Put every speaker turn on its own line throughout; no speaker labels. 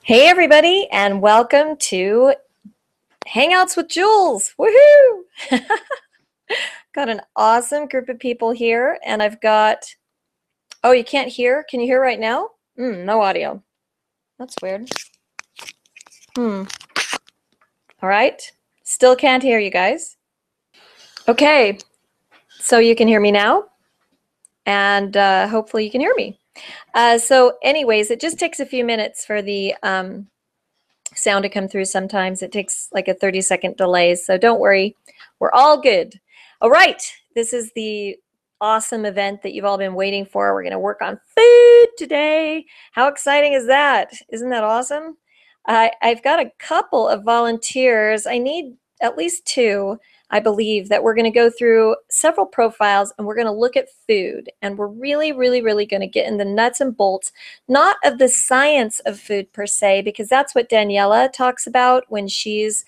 Hey everybody, and welcome to Hangouts with Jules. Woohoo! Got an awesome group of people here, and I've got, oh, you can't hear? Can you hear right now? No audio. That's weird. All right. Still can't hear you guys. Okay, so you can hear me now, and hopefully you can hear me. So anyways, it just takes a few minutes for the sound to come through. Sometimes it takes like a 30-second delay, so don't worry, we're all good. All right, this is the awesome event that you've all been waiting for. We're going to work on food today. How exciting is that? Isn't that awesome? I've got a couple of volunteers. I need at least two, I believe, that we're going to go through several profiles and we're going to look at food. And we're really going to get in the nuts and bolts, not of the science of food per se, because that's what Daniela talks about when she's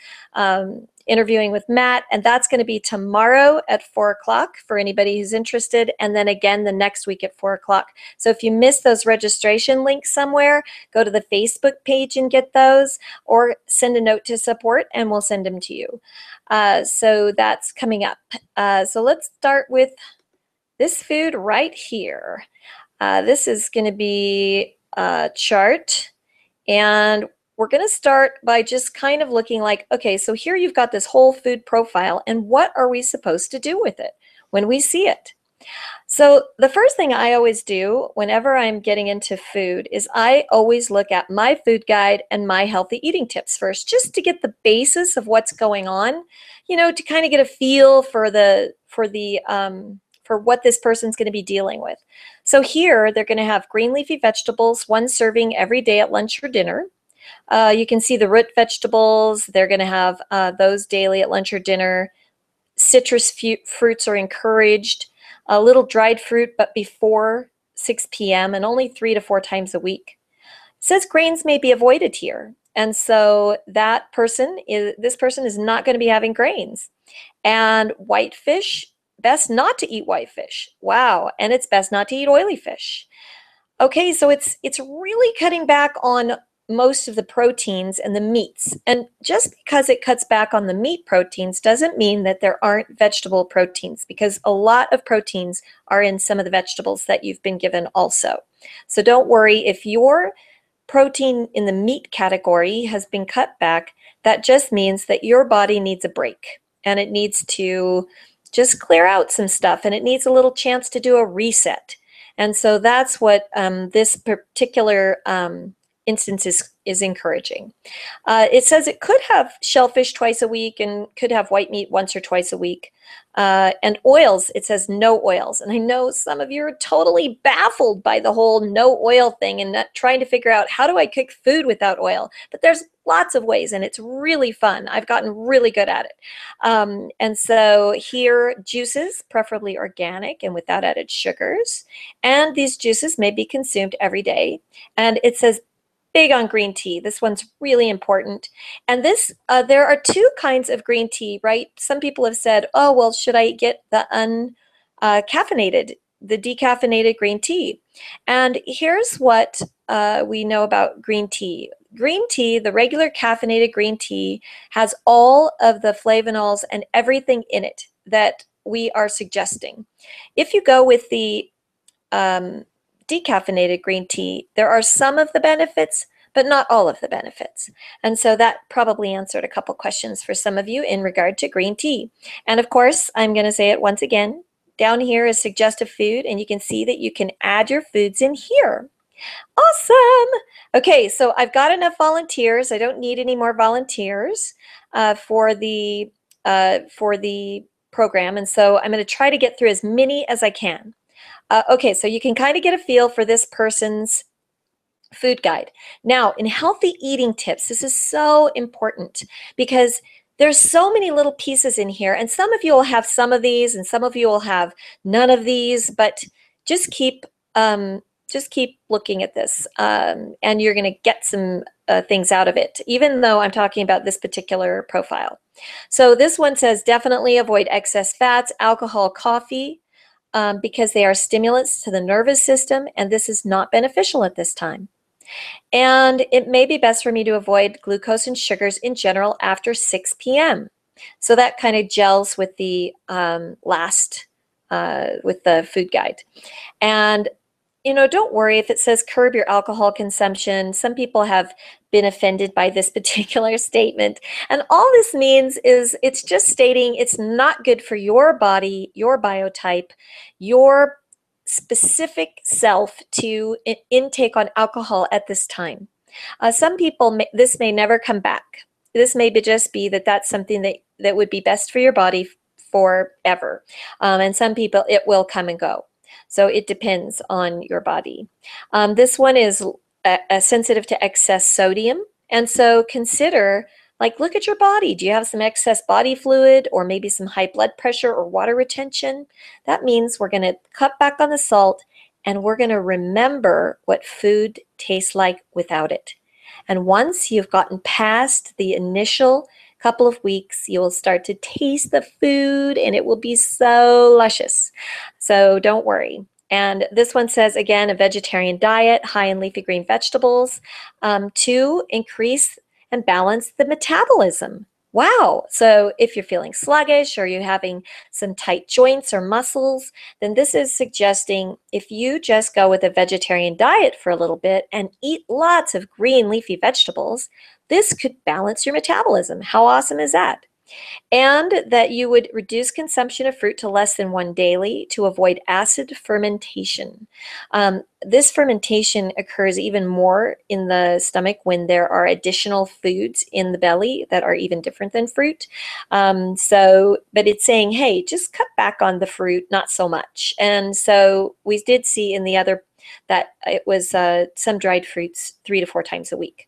interviewing with Matt, and that's going to be tomorrow at 4 o'clock for anybody who's interested, and then again the next week at 4 o'clock. So if you missed those registration links somewhere, go to the Facebook page and get those, or send a note to support and we'll send them to you. So that's coming up. So let's start with this food right here. This is going to be a chart, and we're going to start by just kind of looking like, okay, so here you've got this whole food profile, and what are we supposed to do with it when we see it? So the first thing I always do whenever I'm getting into food is I always look at my food guide and my healthy eating tips first, just to get the basis of what's going on, you know, to kind of get a feel for what this person's going to be dealing with. So here they're going to have green leafy vegetables, 1 serving every day at lunch or dinner. You can see the root vegetables. They're going to have those daily at lunch or dinner. Citrus fruits are encouraged. A little dried fruit, but before 6 p.m. and only 3 to 4 times a week. It says grains may be avoided here. And so this person is not going to be having grains. And white fish, best not to eat white fish. Wow. And it's best not to eat oily fish. Okay, so it's really cutting back on most of the proteins and the meats. And just because it cuts back on the meat proteins doesn't mean that there aren't vegetable proteins, because a lot of proteins are in some of the vegetables that you've been given also. So don't worry if your protein in the meat category has been cut back. That just means that your body needs a break, and it needs to just clear out some stuff, and it needs a little chance to do a reset. And so that's what this particular instance is encouraging. It says it could have shellfish twice a week and could have white meat once or twice a week. And oils, it says no oils. And I know some of you are totally baffled by the whole no oil thing and trying to figure out, how do I cook food without oil? But there's lots of ways, and it's really fun. I've gotten really good at it. And so here, juices, preferably organic and without added sugars. And these juices may be consumed every day. And it says big on green tea. This one's really important. And this, there are 2 kinds of green tea, right? Some people have said, oh, well, should I get the uncaffeinated, the decaffeinated green tea? And here's what we know about green tea. Green tea, the regular caffeinated green tea, has all of the flavonols and everything in it that we are suggesting. If you go with the decaffeinated green tea, there are some of the benefits, but not all of the benefits. And so that probably answered a couple questions for some of you in regard to green tea. And of course, I'm going to say it once again, down here is suggestive food, and you can see that you can add your foods in here. Awesome. Okay, so I've got enough volunteers. I don't need any more volunteers for the program. And so I'm going to try to get through as many as I can. Okay, so you can kind of get a feel for this person's food guide. Now, in healthy eating tips, this is so important because there's so many little pieces in here, and some of you will have some of these, and some of you will have none of these, but just keep looking at this, and you're going to get some things out of it, even though I'm talking about this particular profile. So this one says definitely avoid excess fats, alcohol, coffee, because they are stimulants to the nervous system, and this is not beneficial at this time. And it may be best for me to avoid glucose and sugars in general after 6 p.m. So that kind of gels with the with the food guide. And don't worry if it says curb your alcohol consumption. Some people have been offended by this particular statement. And all this means is it's just stating it's not good for your body, your biotype, your specific self to intake on alcohol at this time. Some people, this may never come back. This may just be that that's something that would be best for your body forever. And some people, it will come and go. So it depends on your body. This one is sensitive to excess sodium. And so consider, look at your body. Do you have some excess body fluid or maybe some high blood pressure or water retention? That means we're going to cut back on the salt and we're going to remember what food tastes like without it. And once you've gotten past the initial couple of weeks, you will start to taste the food and it will be so luscious. So don't worry. And this one says, again, a vegetarian diet, high in leafy green vegetables, to increase and balance the metabolism. Wow. So if you're feeling sluggish or you're having some tight joints or muscles, then this is suggesting if you just go with a vegetarian diet for a little bit and eat lots of green leafy vegetables, this could balance your metabolism. How awesome is that? And that you would reduce consumption of fruit to less than 1 daily to avoid acid fermentation. This fermentation occurs even more in the stomach when there are additional foods in the belly that are even different than fruit. But it's saying, hey, just cut back on the fruit, not so much. And so we did see in the other that it was some dried fruits 3 to 4 times a week.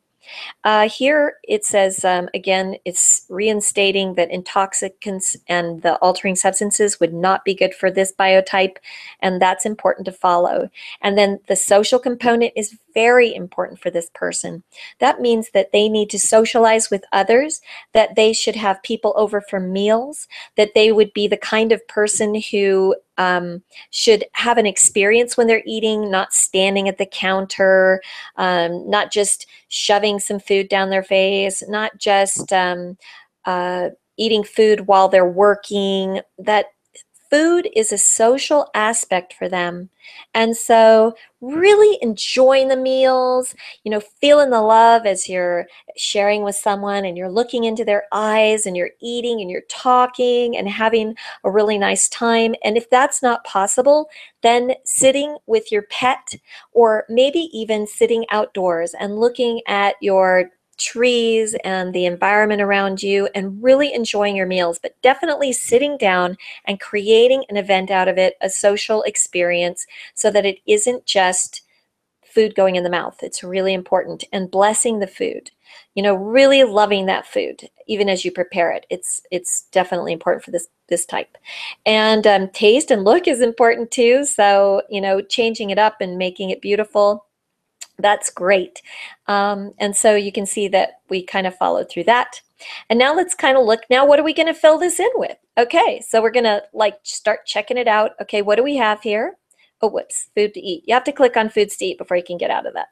Here it says, again, it's reinstating that intoxicants and the altering substances would not be good for this biotype, and that's important to follow. And then the social component is very important for this person. That means that they need to socialize with others, that they should have people over for meals, that they would be the kind of person who should have an experience when they're eating, not standing at the counter, not just shoving some food down their face, not just eating food while they're working. That food is a social aspect for them. And so really enjoying the meals, feeling the love as you're sharing with someone and you're looking into their eyes and you're eating and you're talking and having a really nice time. And if that's not possible, then sitting with your pet or maybe even sitting outdoors and looking at your trees and the environment around you and really enjoying your meals, but definitely sitting down and creating an event out of it, a social experience, so that it isn't just food going in the mouth. It's really important. And blessing the food, really loving that food, even as you prepare it. It's definitely important for this type. And taste and look is important too. So, changing it up and making it beautiful, that's great. And so you can see that we kind of followed through that. And now let's kind of look, now what are we going to fill this in with? Okay, so we're going to start checking it out. Okay, what do we have here? Oh, whoops, food to eat. You have to click on foods to eat before you can get out of that.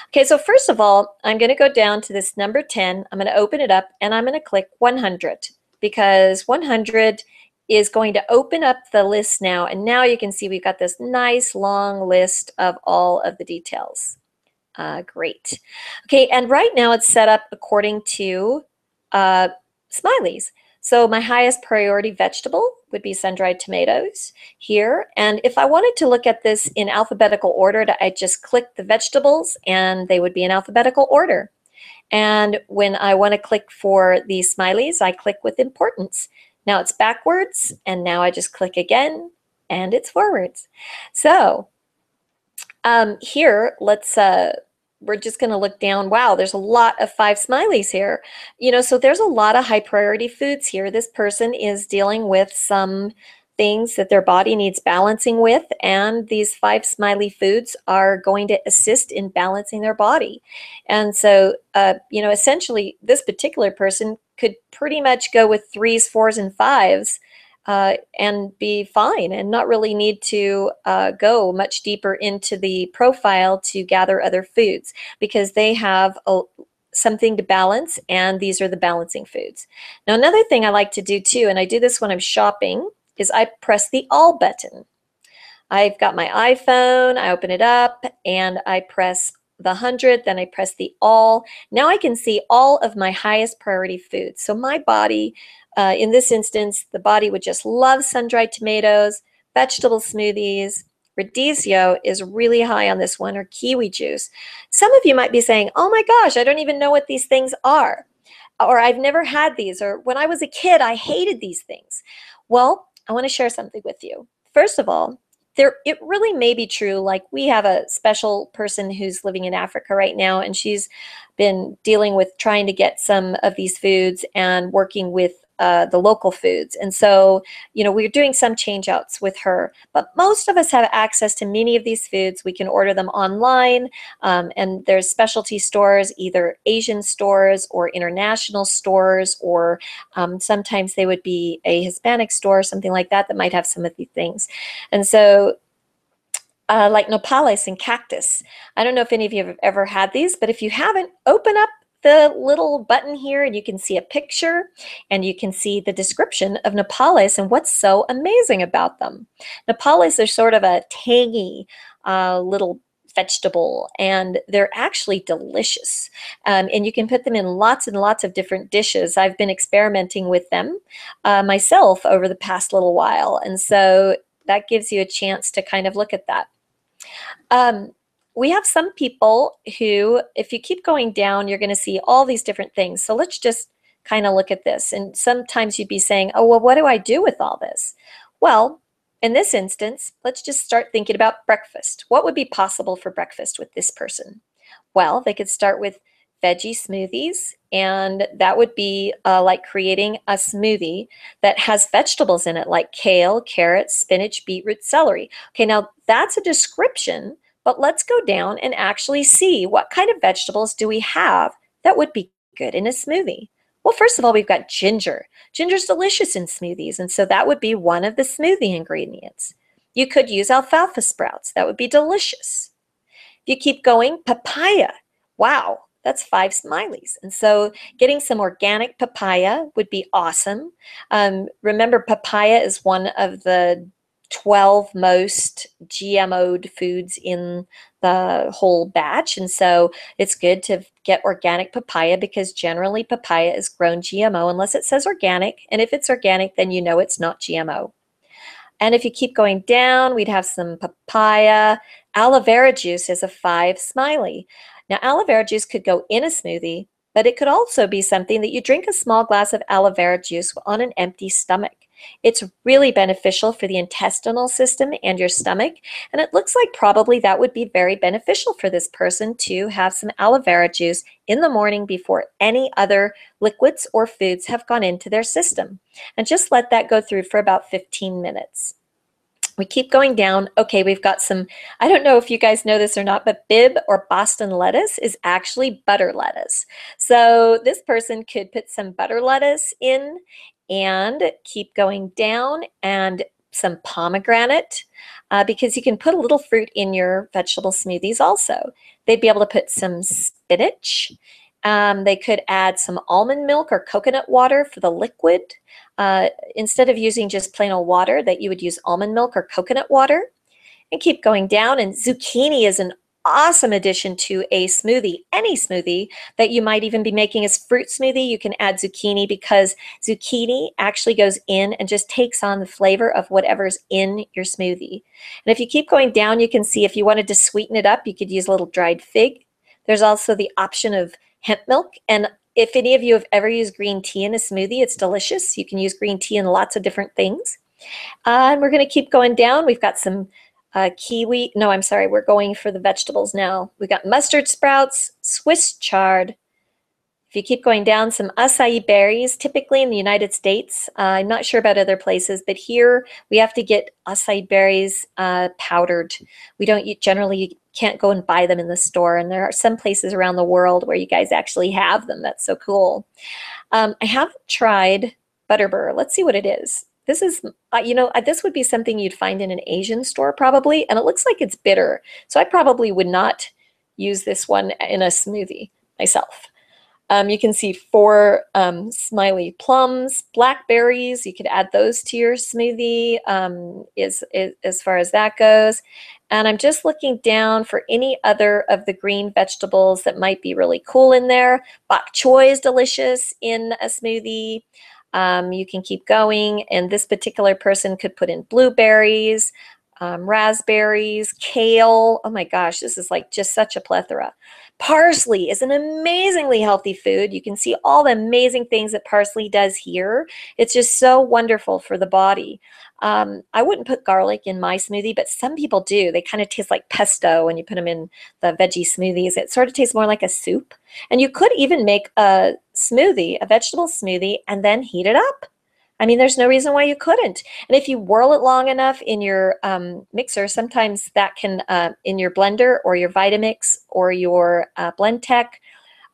Okay, so first of all, I'm going to go down to this number 10. I'm going to open it up and I'm going to click 100 because 100 is going to open up the list now. And now you can see we've got this nice long list of all of the details. Great. Okay, and right now it's set up according to smileys. So my highest priority vegetable would be sun-dried tomatoes here. And if I wanted to look at this in alphabetical order, I just click the vegetables and they would be in alphabetical order. And when I want to click for the smileys, I click with importance. Now it's backwards, and now I just click again, and it's forwards. So here, we're just going to look down. Wow, there's a lot of 5 smileys here. So there's a lot of high priority foods here. This person is dealing with some things that their body needs balancing with, and these 5 smiley foods are going to assist in balancing their body. And so, essentially, this particular person could pretty much go with 3s, 4s, and 5s and be fine and not really need to go much deeper into the profile to gather other foods because they have something to balance, and these are the balancing foods. Now, another thing I like to do too, and I do this when I'm shopping, is I press the all button. I've got my iPhone, I open it up, and I press the 100, then I press the all. Now I can see all of my highest priority foods. So my body, in this instance, the body would just love sun-dried tomatoes, vegetable smoothies. Radicchio is really high on this one, or kiwi juice. Some of you might be saying, oh my gosh, I don't even know what these things are. Or I've never had these, or when I was a kid, I hated these things. Well, I want to share something with you. First of all, it really may be true. Like, we have a special person who's living in Africa right now, and she's been dealing with trying to get some of these foods and working with the local foods. And so, we're doing some change outs with her, but most of us have access to many of these foods. We can order them online, and there's specialty stores, either Asian stores or international stores, or sometimes they would be a Hispanic store, something like that, that might have some of these things. And so like nopales and cactus. I don't know if any of you have ever had these, but if you haven't, open up the little button here and you can see a picture and you can see the description of nopales and what's so amazing about them. Nopales are sort of a tangy little vegetable, and they're actually delicious. And you can put them in lots and lots of different dishes. I've been experimenting with them myself over the past little while, and so that gives you a chance to kind of look at that. We have some people who, if you keep going down, you're going to see all these different things. So let's just kind of look at this. And sometimes you'd be saying, oh, well, what do I do with all this? Well, in this instance, let's just start thinking about breakfast. What would be possible for breakfast with this person? Well, they could start with veggie smoothies, and that would be like creating a smoothie that has vegetables in it, like kale, carrots, spinach, beetroot, celery. Okay, now that's a description, but let's go down and actually see what kind of vegetables do we have that would be good in a smoothie. Well, first of all, we've got ginger. Ginger's delicious in smoothies, and so that would be one of the smoothie ingredients. You could use alfalfa sprouts. That would be delicious. If you keep going, papaya. Wow, that's 5 smileys. And so getting some organic papaya would be awesome. Remember, papaya is one of the 12 most GMO'd foods in the whole batch. And so it's good to get organic papaya, because generally papaya is grown GMO unless it says organic. And if it's organic, then you know it's not GMO. And if you keep going down, we'd have some papaya. Aloe vera juice is a 5 smiley. Now, aloe vera juice could go in a smoothie, but it could also be something that you drink a small glass of aloe vera juice on an empty stomach. It's really beneficial for the intestinal system and your stomach, and it looks like probably that would be very beneficial for this person to have some aloe vera juice in the morning before any other liquids or foods have gone into their system. And just let that go through for about 15 minutes. We keep going down. Okay, we've got some, I don't know if you guys know this or not, but Bibb or Boston lettuce is actually butter lettuce. So this person could put some butter lettuce in and keep going down, and some pomegranate, because you can put a little fruit in your vegetable smoothies also. They'd be able to put some spinach. They could add some almond milk or coconut water for the liquid. Instead of using just plain old water, that you would use almond milk or coconut water. And keep going down, and zucchini is an awesome addition to a smoothie. Any smoothie that you might even be making as fruit smoothie, you can add zucchini, because zucchini actually goes in and just takes on the flavor of whatever's in your smoothie. And if you keep going down, you can see if you wanted to sweeten it up, you could use a little dried fig. There's also the option of hemp milk, and if any of you have ever used green tea in a smoothie, it's delicious. You can use green tea in lots of different things. And we're going to keep going down. We've got some kiwi. No, I'm sorry. We're going for the vegetables now. We got mustard sprouts, Swiss chard. If you keep going down, some acai berries, typically in the United States. I'm not sure about other places, but here we have to get acai berries powdered. We don't generally, you can't go and buy them in the store, and there are some places around the world where you guys actually have them. That's so cool. I haven't tried butterbur. Let's see what it is. This is, this would be something you'd find in an Asian store probably, and it looks like it's bitter. So I probably would not use this one in a smoothie myself. You can see 4 smiley plums, blackberries. You could add those to your smoothie as far as that goes. And I'm just looking down for any other of the green vegetables that might be really cool in there. Bok choy is delicious in a smoothie. You can keep going. And this particular person could put in blueberries, raspberries, kale. Oh my gosh, this is like just such a plethora. Parsley is an amazingly healthy food. You can see all the amazing things that parsley does here. It's just so wonderful for the body. I wouldn't put garlic in my smoothie, but some people do. They kind of taste like pesto when you put them in the veggie smoothies. It sort of tastes more like a soup. And you could even make a smoothie, a vegetable smoothie, and then heat it up. I mean, there's no reason why you couldn't. And if you whirl it long enough in your mixer, sometimes that can, in your blender or your Vitamix or your Blend Tech,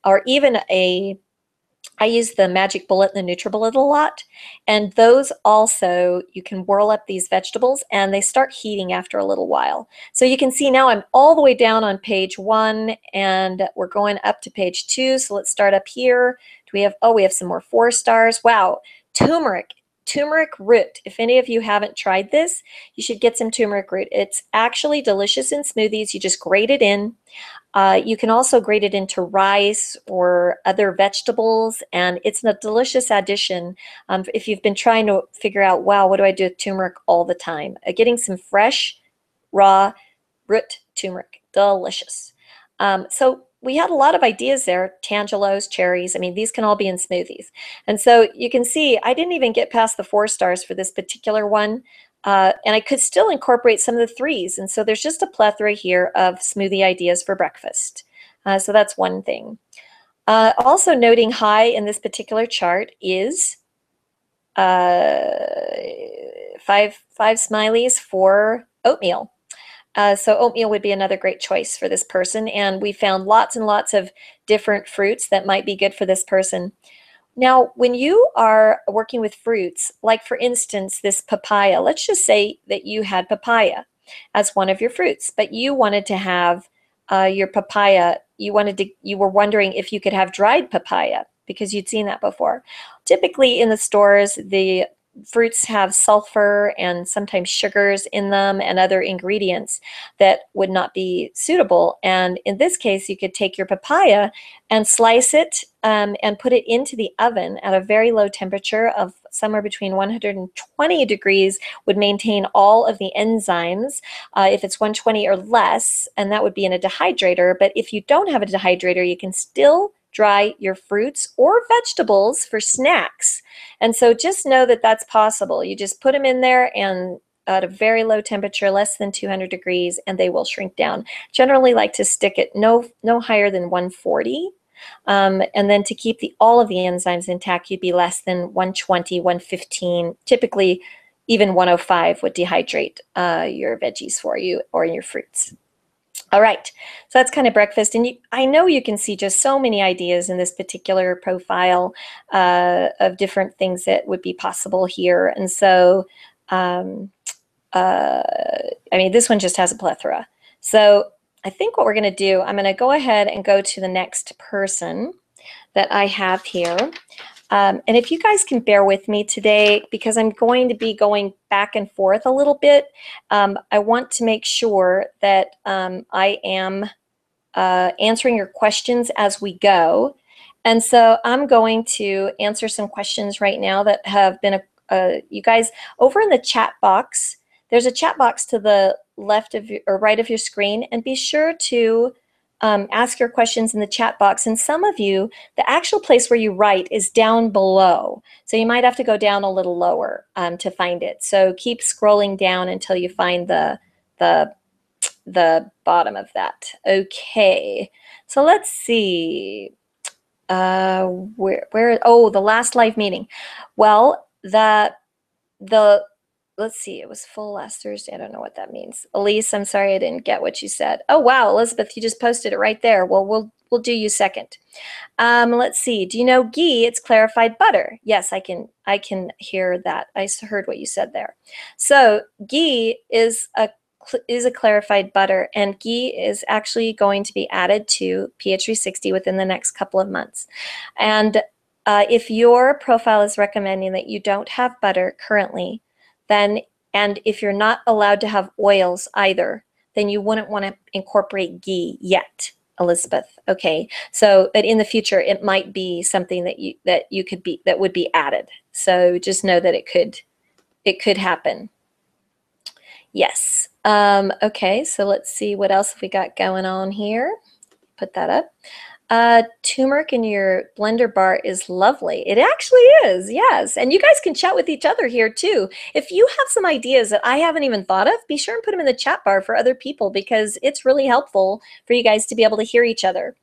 or even I use the Magic Bullet and the NutriBullet a lot. And those also, you can whirl up these vegetables and they start heating after a little while. So you can see now I'm all the way down on page 1 and we're going up to page 2. So let's start up here. Do we have, oh, we have some more 4 stars. Wow. Turmeric root. If any of you haven't tried this, you should get some turmeric root. It's actually delicious in smoothies. You just grate it in. You can also grate it into rice or other vegetables, and it's a delicious addition. If you've been trying to figure out, wow, what do I do with turmeric all the time? Getting some fresh, raw root turmeric. Delicious. So we had a lot of ideas there, tangelos, cherries. I mean, these can all be in smoothies. And so you can see I didn't even get past the 4 stars for this particular one. And I could still incorporate some of the 3s. And so there's just a plethora here of smoothie ideas for breakfast. So that's one thing. Also noting high in this particular chart is 5 smileys for oatmeal. So oatmeal would be another great choice for this person. And we found lots and lots of different fruits that might be good for this person. Now, when you are working with fruits, like for instance, this papaya, let's just say that you had papaya as one of your fruits, but you wanted to have your papaya, you were wondering if you could have dried papaya because you'd seen that before. Typically in the stores, the fruits have sulfur and sometimes sugars in them and other ingredients that would not be suitable. And in this case, you could take your papaya and slice it and put it into the oven at a very low temperature of somewhere between 120 degrees would maintain all of the enzymes. If it's 120 or less, and that would be in a dehydrator. But if you don't have a dehydrator, you can still dry your fruits or vegetables for snacks. And so just know that that's possible. You just put them in there and at a very low temperature, less than 200 degrees, and they will shrink down. Generally like to stick it no higher than 140. And then to keep all of the enzymes intact, you'd be less than 120, 115. Typically, even 105 would dehydrate your veggies for you or your fruits. All right, so that's kind of breakfast. And I know you can see just so many ideas in this particular profile of different things that would be possible here. And so, I mean, this one just has a plethora. So I think what we're going to do, I'm going to go ahead and go to the next person that I have here. And if you guys can bear with me today, because I'm going to be going back and forth a little bit, I want to make sure that I am answering your questions as we go. And so I'm going to answer some questions right now that have been, you guys, over in the chat box. There's a chat box to the left of your, or right of your screen, and be sure to ask your questions in the chat box. And some of you, the actual place where you write is down below. So you might have to go down a little lower to find it. So keep scrolling down until you find the bottom of that. Okay, so let's see. Where, oh, the last live meeting. Well, the let's see, it was full last Thursday. I don't know what that means. Elise, I'm sorry I didn't get what you said. Oh wow, Elizabeth, you just posted it right there. Well, we'll do you second. Let's see. Do you know ghee? It's clarified butter. Yes, I can hear that. I heard what you said there. So ghee is a clarified butter, and ghee is actually going to be added to PH360 within the next couple of months. And if your profile is recommending that you don't have butter currently, then, and if you're not allowed to have oils either, then you wouldn't want to incorporate ghee yet, Elizabeth. Okay, so but in the future it might be something that would be added. So just know that it could happen. Yes. Okay, so let's see what else we got going on here. Put that up. Turmeric in your blender bar is lovely. It actually is, yes. And you guys can chat with each other here too. If you have some ideas that I haven't even thought of, be sure and put them in the chat bar for other people, because it's really helpful for you guys to be able to hear each other.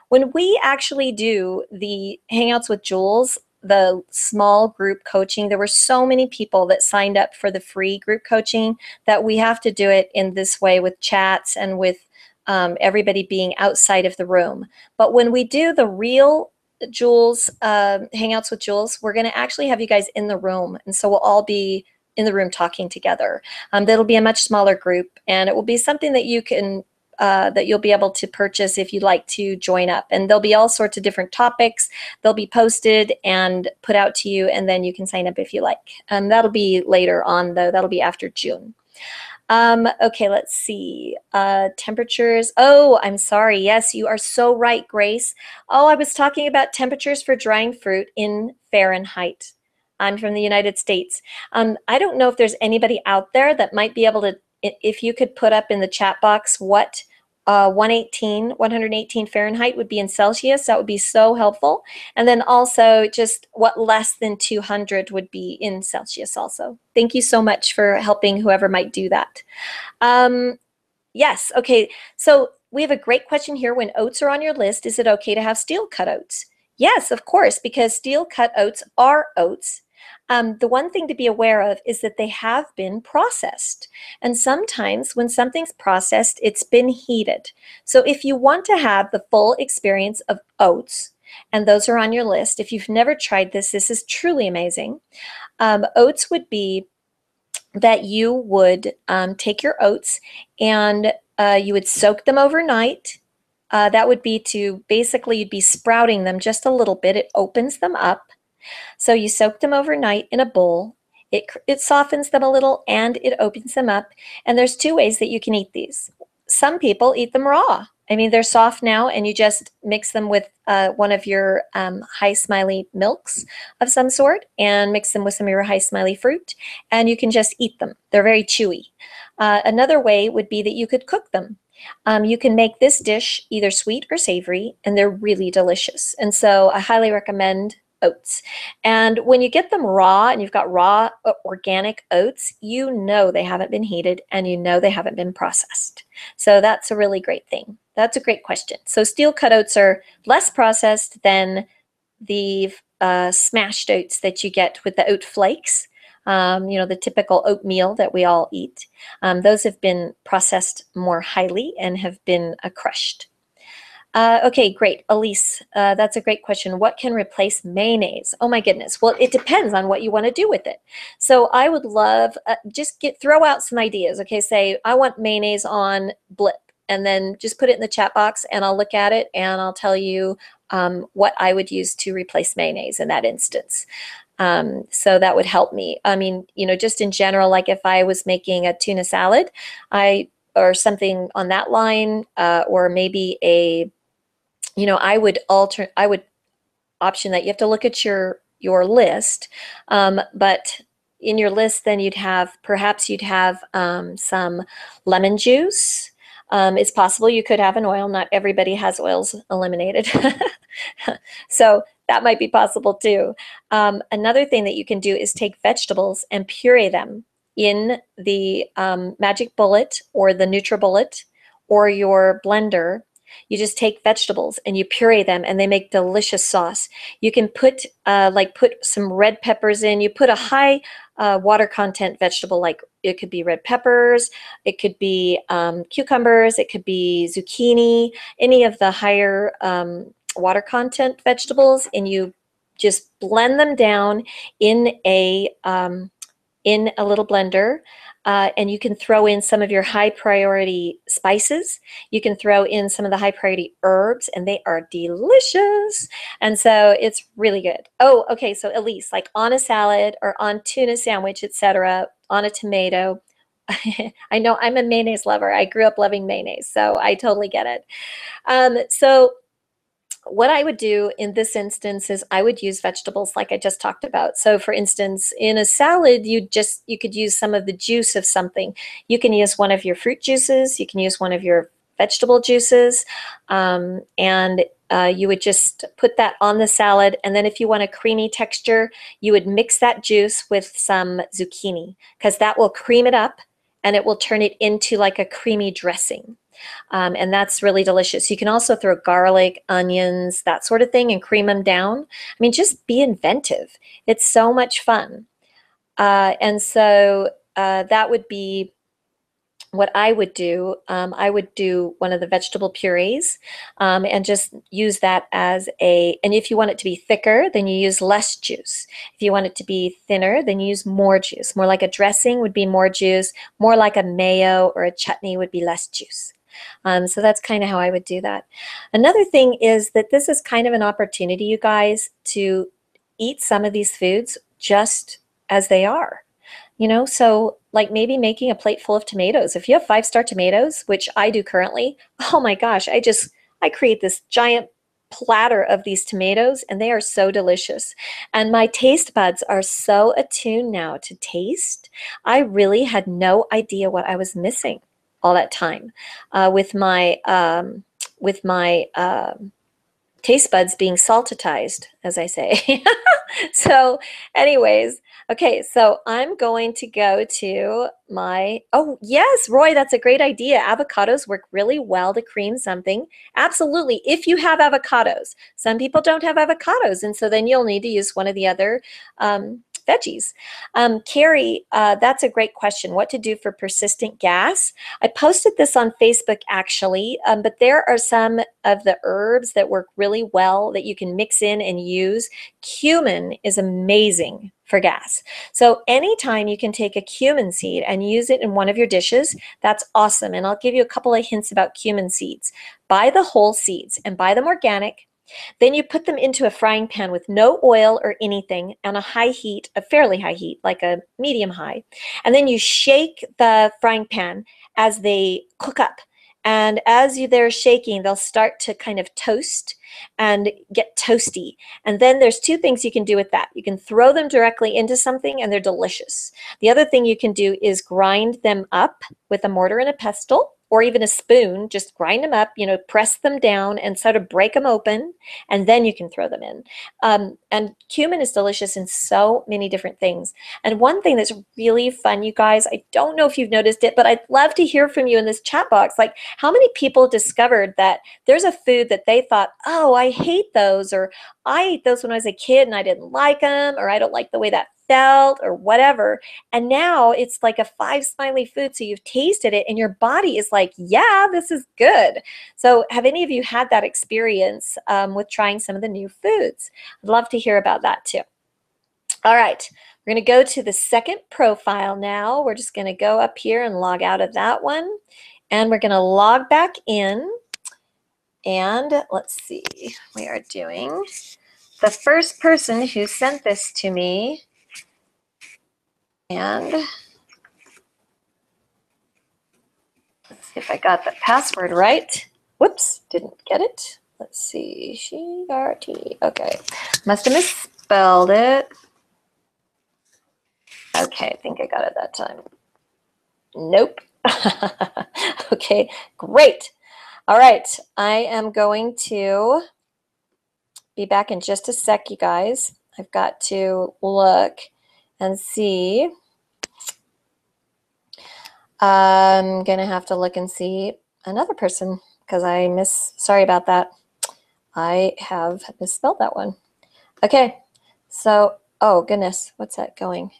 When we actually do the Hangouts with Jules, the small group coaching, there were so many people that signed up for the free group coaching that we have to do it in this way with chats and with everybody being outside of the room. But when we do the real Jules, Hangouts with Jules, we're going to actually have you guys in the room. And so we'll all be in the room talking together. That'll be a much smaller group, and it will be something that you can that you'll be able to purchase if you'd like to join up. And there'll be all sorts of different topics. They'll be posted and put out to you, and then you can sign up if you like. That'll be later on, though. That'll be after June. Okay, let's see. Temperatures. Oh, I'm sorry. Yes, you are so right, Grace. Oh, I was talking about temperatures for drying fruit in Fahrenheit. I'm from the United States. I don't know if there's anybody out there that might be able to, if you could put up in the chat box what 118 Fahrenheit would be in Celsius. That would be so helpful. And then also just what less than 200 would be in Celsius also. Thank you so much for helping whoever might do that. Yes, okay. So we have a great question here. When oats are on your list, is it okay to have steel cut oats? Yes, of course, because steel cut oats are oats. The one thing to be aware of is that they have been processed. And sometimes when something's processed, it's been heated. So if you want to have the full experience of oats, and those are on your list, if you've never tried this, this is truly amazing. Oats would be that you would take your oats and you would soak them overnight. That would be to basically you'd be sprouting them just a little bit. It opens them up. So you soak them overnight in a bowl. It softens them a little and it opens them up. And there's two ways that you can eat these. Some people eat them raw. I mean, they're soft now, and you just mix them with one of your high smiley milks of some sort, and mix them with some of your high smiley fruit, and you can just eat them. They're very chewy. Another way would be that you could cook them. You can make this dish either sweet or savory, and they're really delicious. And so I highly recommend oats. And when you get them raw and you've got raw organic oats, you know they haven't been heated and you know they haven't been processed. So that's a really great thing. That's a great question. So steel cut oats are less processed than the smashed oats that you get with the oat flakes. You know, the typical oatmeal that we all eat. Those have been processed more highly and have been crushed. Okay, great. Elise, that's a great question. What can replace mayonnaise? Oh my goodness. Well, it depends on what you want to do with it. So I would love, just throw out some ideas. Okay, say, I want mayonnaise on Blip, and then just put it in the chat box and I'll look at it and I'll tell you what I would use to replace mayonnaise in that instance. So that would help me. I mean, you know, just in general, like if I was making a tuna salad, or something on that line, or maybe a, you know, I would option that. You have to look at your list, but in your list, then perhaps you'd have some lemon juice. It's possible you could have an oil. Not everybody has oils eliminated, so that might be possible too. Another thing that you can do is take vegetables and puree them in the Magic Bullet or the NutriBullet or your blender. You just take vegetables and you puree them, and they make delicious sauce. You can put put some red peppers in. You put a high water content vegetable, like it could be red peppers, it could be cucumbers, it could be zucchini, any of the higher water content vegetables, and you just blend them down in a little blender. And you can throw in some of your high priority spices. You can throw in some of the high priority herbs, and they are delicious. And so it's really good. Oh, okay. So Elise, like on a salad or on tuna sandwich, etc., on a tomato. I know I'm a mayonnaise lover. I grew up loving mayonnaise, so I totally get it. So what I would do in this instance is I would use vegetables like I just talked about. So for instance, in a salad, you could use some of the juice of something. You can use one of your fruit juices, you can use one of your vegetable juices, and you would just put that on the salad. And then if you want a creamy texture, you would mix that juice with some zucchini, because that will cream it up and it will turn it into like a creamy dressing. And that's really delicious. You can also throw garlic, onions, that sort of thing, and cream them down. I mean, just be inventive. It's so much fun. And so that would be what I would do. I would do one of the vegetable purees and just use that as and if you want it to be thicker, then you use less juice. If you want it to be thinner, then you use more juice. More like a dressing would be more juice. More like a mayo or a chutney would be less juice. So that's kind of how I would do that. Another thing is that this is kind of an opportunity, you guys, to eat some of these foods just as they are. So like maybe making a plate full of tomatoes. If you have 5-star tomatoes, which I do currently, oh my gosh, I create this giant platter of these tomatoes, and they are so delicious. And my taste buds are so attuned now to taste. I really had no idea what I was missing all that time with my taste buds being saltitized, as I say. So anyways, okay, so I'm going to go to oh yes, Roy, that's a great idea. Avocados work really well to cream something. Absolutely, if you have avocados. Some people don't have avocados, and so then you'll need to use one of the other veggies. Carrie, that's a great question. What to do for persistent gas? I posted this on Facebook actually, but there are some of the herbs that work really well that you can mix in and use. Cumin is amazing for gas. So anytime you can take a cumin seed and use it in one of your dishes, that's awesome. And I'll give you a couple of hints about cumin seeds. Buy the whole seeds and buy them organic. Then you put them into a frying pan with no oil or anything on a high heat, a fairly high heat, like a medium high. And then you shake the frying pan as they cook up. And as they're shaking, they'll start to kind of toast and get toasty. And then there's 2 things you can do with that. You can throw them directly into something and they're delicious. The other thing you can do is grind them up with a mortar and a pestle, or even a spoon. Just grind them up, press them down and sort of break them open, and then you can throw them in. And cumin is delicious in so many different things. And one thing that's really fun, you guys, I don't know if you've noticed it, but I'd love to hear from you in this chat box. Like, how many people discovered that there's a food that they thought, oh, I hate those, or I ate those when I was a kid and I didn't like them, or I don't like the way that felt, or whatever. And now it's like a 5 smiley food. So you've tasted it and your body is like, yeah, this is good. So have any of you had that experience with trying some of the new foods? I'd love to hear about that too. All right, we're going to go to the second profile now. We're just going to go up here and log out of that one. And we're going to log back in. And let's see, we are doing the first person who sent this to me. And let's see if I got the password right. Whoops, didn't get it. Let's see, SHRT. Okay, must have misspelled it. Okay, I think I got it that time. Nope. Okay, great. All right, I am going to be back in just a sec, you guys. I've got to look and see. I'm going to have to look and see another person because sorry about that. I have misspelled that one. Okay, so, oh goodness, what's that going?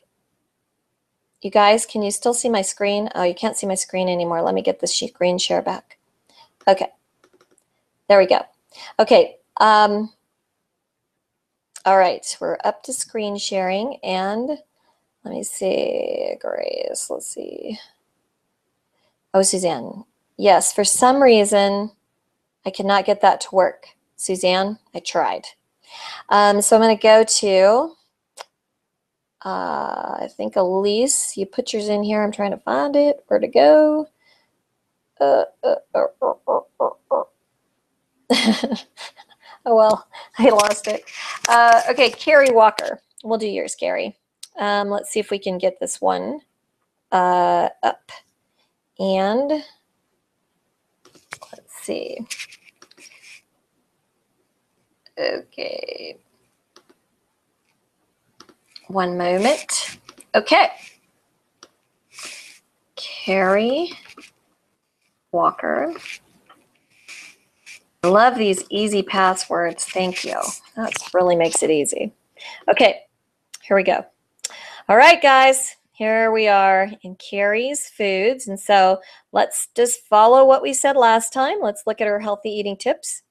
You guys, can you still see my screen? Oh, you can't see my screen anymore. Let me get this screen share back. Okay, there we go. Okay, all right, we're up to screen sharing, and let me see, Grace, let's see. Oh, Suzanne, yes, for some reason, I cannot get that to work. Suzanne, I tried. So I'm gonna go to, I think Elise, you put yours in here. I'm trying to find it, where to go. Oh, well, I lost it. Okay, Carrie Walker. We'll do yours, Gary. Let's see if we can get this one up. And let's see. Okay. One moment. Okay. Carrie Walker. I love these easy passwords. Thank you. That really makes it easy. Okay, here we go. All right, guys, here we are in Carrie's Foods. And so let's just follow what we said last time. Let's look at her healthy eating tips.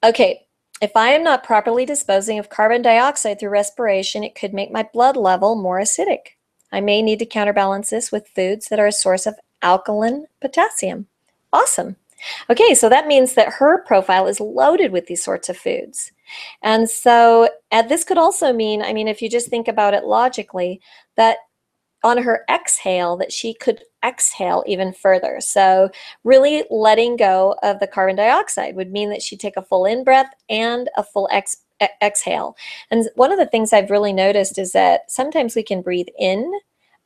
Okay, if I am not properly disposing of carbon dioxide through respiration, it could make my blood level more acidic. I may need to counterbalance this with foods that are a source of alkaline potassium. Awesome. Okay, so that means that her profile is loaded with these sorts of foods. And so this could also mean, I mean, if you just think about it logically, that on her exhale, that she could exhale even further. So really letting go of the carbon dioxide would mean that she'd take a full in-breath and a full exhale. And one of the things I've really noticed is that sometimes we can breathe in,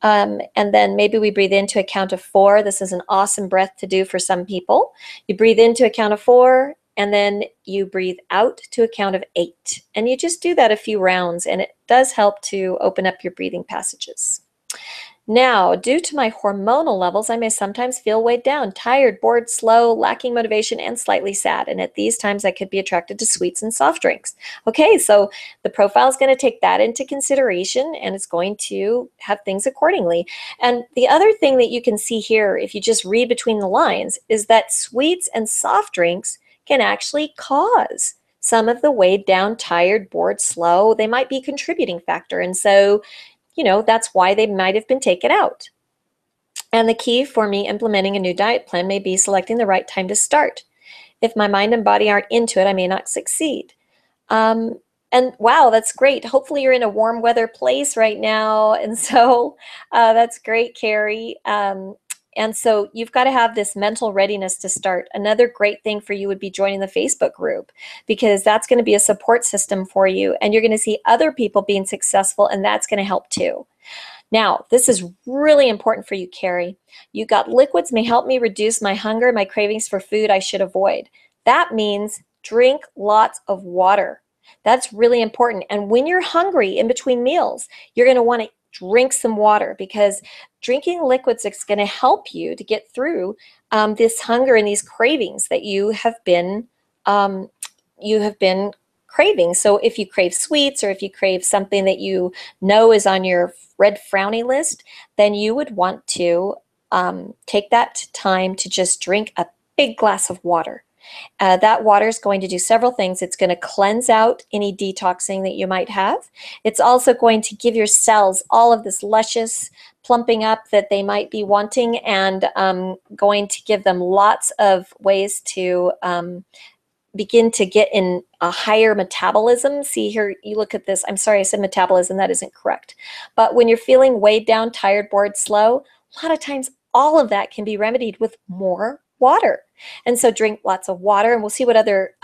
and then maybe we breathe into a count of 4. This is an awesome breath to do for some people. You breathe into a count of 4, and then you breathe out to a count of 8. And you just do that a few rounds, and it does help to open up your breathing passages. Now, due to my hormonal levels, I may sometimes feel weighed down, tired, bored, slow, lacking motivation, and slightly sad. And at these times, I could be attracted to sweets and soft drinks. Okay, so the profile is going to take that into consideration, and it's going to have things accordingly. And the other thing that you can see here, if you just read between the lines, is that sweets and soft drinks can actually cause some of the weighed down, tired, bored, slow. They might be a contributing factor. And so, you know, that's why they might have been taken out. And the key for me implementing a new diet plan may be selecting the right time to start. If my mind and body aren't into it, I may not succeed. And wow, that's great. Hopefully you're in a warm weather place right now. And so that's great, Carrie. And so you've got to have this mental readiness to start. Another great thing for you would be joining the Facebook group, because that's going to be a support system for you, and you're going to see other people being successful, and that's going to help too. Now, this is really important for you, Carrie. You got liquids may help me reduce my hunger, my cravings for food I should avoid. That means drink lots of water. That's really important. And when you're hungry in between meals, you're going to want to drink some water, because drinking liquids is going to help you to get through this hunger and these cravings that you have been craving. So if you crave sweets, or if you crave something that you know is on your red frowny list, then you would want to take that time to just drink a big glass of water. That water is going to do several things. It's going to cleanse out any detoxing that you might have. It's also going to give your cells all of this luscious plumping up that they might be wanting, and going to give them lots of ways to begin to get in a higher metabolism. See here, you look at this. I'm sorry, I said metabolism. That isn't correct. But when you're feeling weighed down, tired, bored, slow, a lot of times all of that can be remedied with more water. And so drink lots of water, and we'll see what other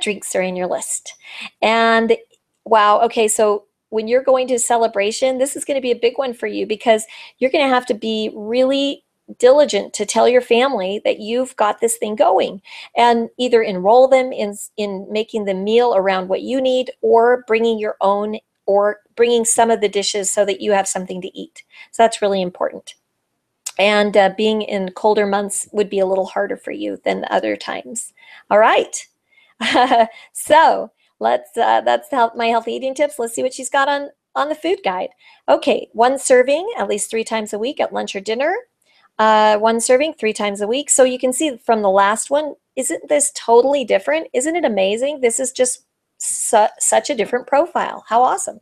drinks are in your list. And wow, okay, so when you're going to celebration, this is going to be a big one for you, because you're going to have to be really diligent to tell your family that you've got this thing going, and either enroll them in making the meal around what you need, or bringing your own, or bringing some of the dishes so that you have something to eat. So that's really important. And being in colder months would be a little harder for you than other times. All right. So that's my healthy eating tips. Let's see what she's got on on the food guide. Okay, one serving at least 3 times a week at lunch or dinner. One serving 3 times a week. So you can see from the last one, isn't this totally different? Isn't it amazing? This is just such a different profile. How awesome.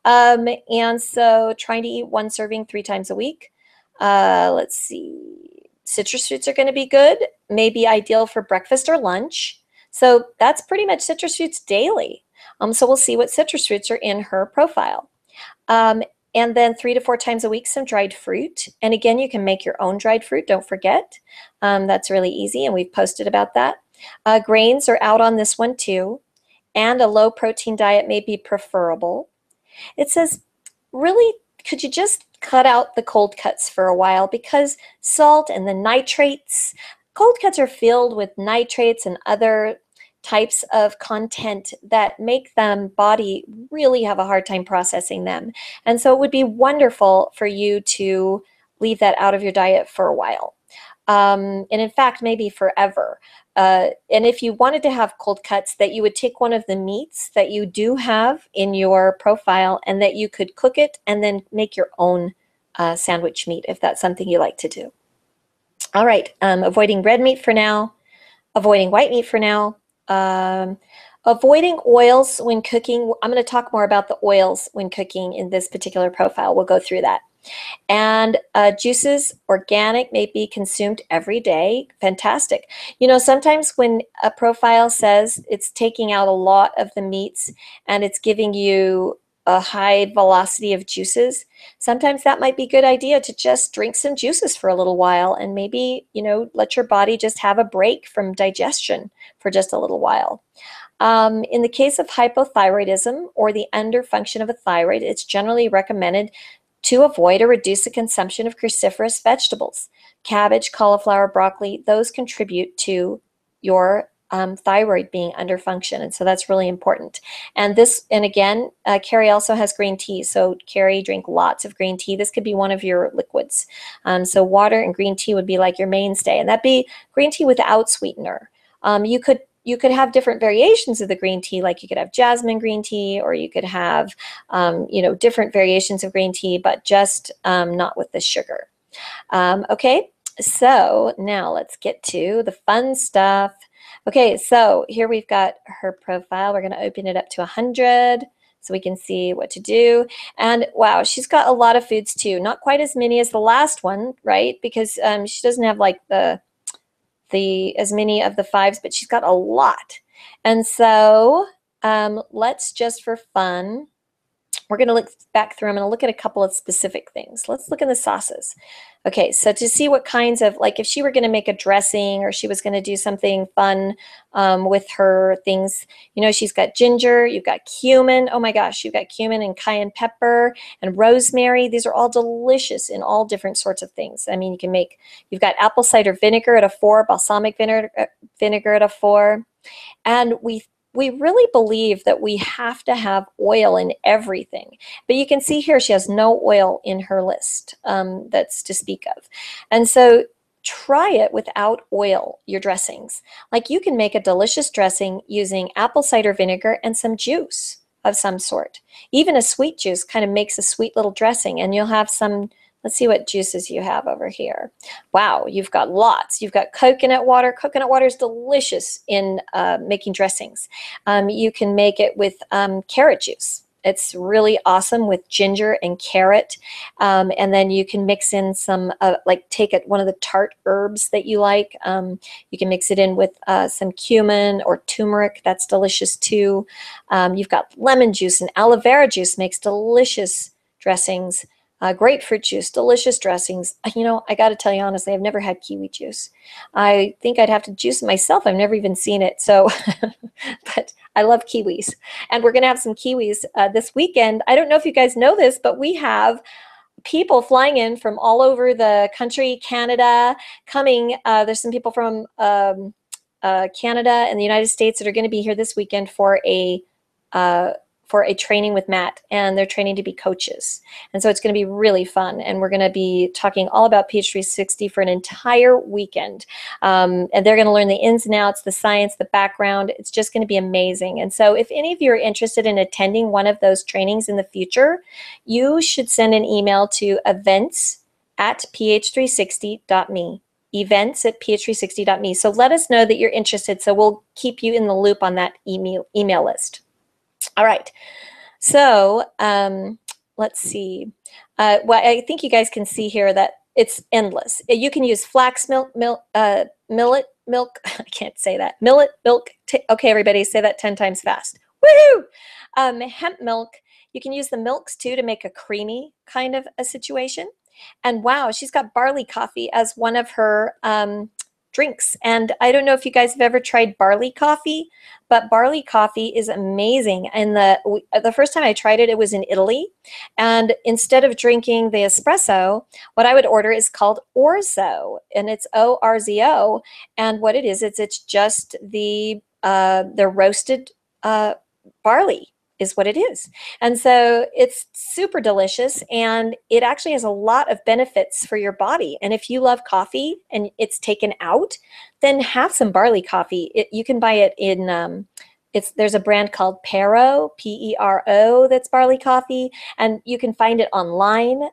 And so trying to eat one serving 3 times a week. Let's see. Citrus fruits are going to be good, maybe ideal for breakfast or lunch. So that's pretty much citrus fruits daily. So we'll see what citrus fruits are in her profile. And then 3 to 4 times a week, some dried fruit. And again, you can make your own dried fruit, don't forget. That's really easy, and we've posted about that. Grains are out on this one too. And a low protein diet may be preferable. It says, really, could you just cut out the cold cuts for a while? Because salt and the nitrates, cold cuts are filled with nitrates and other types of content that make them body really have a hard time processing them. And so it would be wonderful for you to leave that out of your diet for a while. And in fact, maybe forever. And if you wanted to have cold cuts, that you would take one of the meats that you do have in your profile and that you could cook it and then make your own sandwich meat if that's something you like to do. All right, avoiding red meat for now, avoiding white meat for now. Avoiding oils when cooking. I'm going to talk more about the oils when cooking in this particular profile. We'll go through that. And juices, organic, may be consumed every day. Fantastic. You know, sometimes when a profile says it's taking out a lot of the meats and it's giving you a high velocity of juices, sometimes that might be a good idea to just drink some juices for a little while and maybe, you know, let your body just have a break from digestion for just a little while. In the case of hypothyroidism or the underfunction of a thyroid, it's generally recommended to avoid or reduce the consumption of cruciferous vegetables. Cabbage, cauliflower, broccoli, those contribute to your thyroid being under function, and so that's really important. And this, and again, Carrie also has green tea, so Carrie, drink lots of green tea. This could be one of your liquids. So water and green tea would be like your mainstay, and that'd be green tea without sweetener. You could have different variations of the green tea, like you could have jasmine green tea, or you could have, you know, different variations of green tea, but just not with the sugar. Okay, so now let's get to the fun stuff. Okay, so here we've got her profile. We're going to open it up to 100 so we can see what to do. And wow, she's got a lot of foods too. Not quite as many as the last one, right? Because she doesn't have like the as many of the 5s, but she's got a lot. And so let's just for fun, we're going to look back through. I'm going to look at a couple of specific things. Let's look at the sauces. Okay, so to see what kinds of, like if she were going to make a dressing or she was going to do something fun with her things, you know, she's got ginger, you've got cumin. Oh my gosh, you've got cumin and cayenne pepper and rosemary. These are all delicious in all different sorts of things. I mean, you can make, you've got apple cider vinegar at a 4, balsamic vinegar at a 4. And we really believe that we have to have oil in everything. But you can see here she has no oil in her list that's to speak of. And so try it without oil, your dressings. Like you can make a delicious dressing using apple cider vinegar and some juice of some sort. Even a sweet juice kind of makes a sweet little dressing, and you'll have some. Let's see what juices you have over here. Wow, you've got lots. You've got coconut water. Coconut water is delicious in making dressings. You can make it with carrot juice. It's really awesome with ginger and carrot. And then you can mix in some, like take one of the tart herbs that you like. You can mix it in with some cumin or turmeric. That's delicious too. You've got lemon juice and aloe vera juice makes delicious dressings. Grapefruit juice, delicious dressings. You know, I got to tell you honestly, I've never had kiwi juice. I think I'd have to juice it myself. I've never even seen it. So, but I love kiwis. And we're going to have some kiwis this weekend. I don't know if you guys know this, but we have people flying in from all over the country, Canada, coming. There's some people from Canada and the United States that are going to be here this weekend for a for a training with Matt, and they're training to be coaches. And so it's going to be really fun. And we're going to be talking all about PH360 for an entire weekend. And they're going to learn the ins and outs, the science, the background. It's just going to be amazing. And so if any of you are interested in attending one of those trainings in the future, you should send an email to events@ph360.me. events@ph360.me. So let us know that you're interested, so we'll keep you in the loop on that email list. All right, so let's see. Well, I think you guys can see here that it's endless. You can use flax milk, millet milk. I can't say that. Millet milk. Okay, everybody, say that 10 times fast. Woohoo! Hemp milk. You can use the milks too to make a creamy kind of a situation. And wow, she's got barley coffee as one of her drinks. And I don't know if you guys have ever tried barley coffee, but barley coffee is amazing. And the first time I tried it, it was in Italy. And instead of drinking the espresso, what I would order is called orzo, and it's O-R-Z-O. And what it is it's just the roasted barley is what it is. And so it's super delicious, and it actually has a lot of benefits for your body. And if you love coffee and it's taken out, then have some barley coffee. You can buy it in, there's a brand called Pero, P-E-R-O, that's barley coffee, and you can find it online.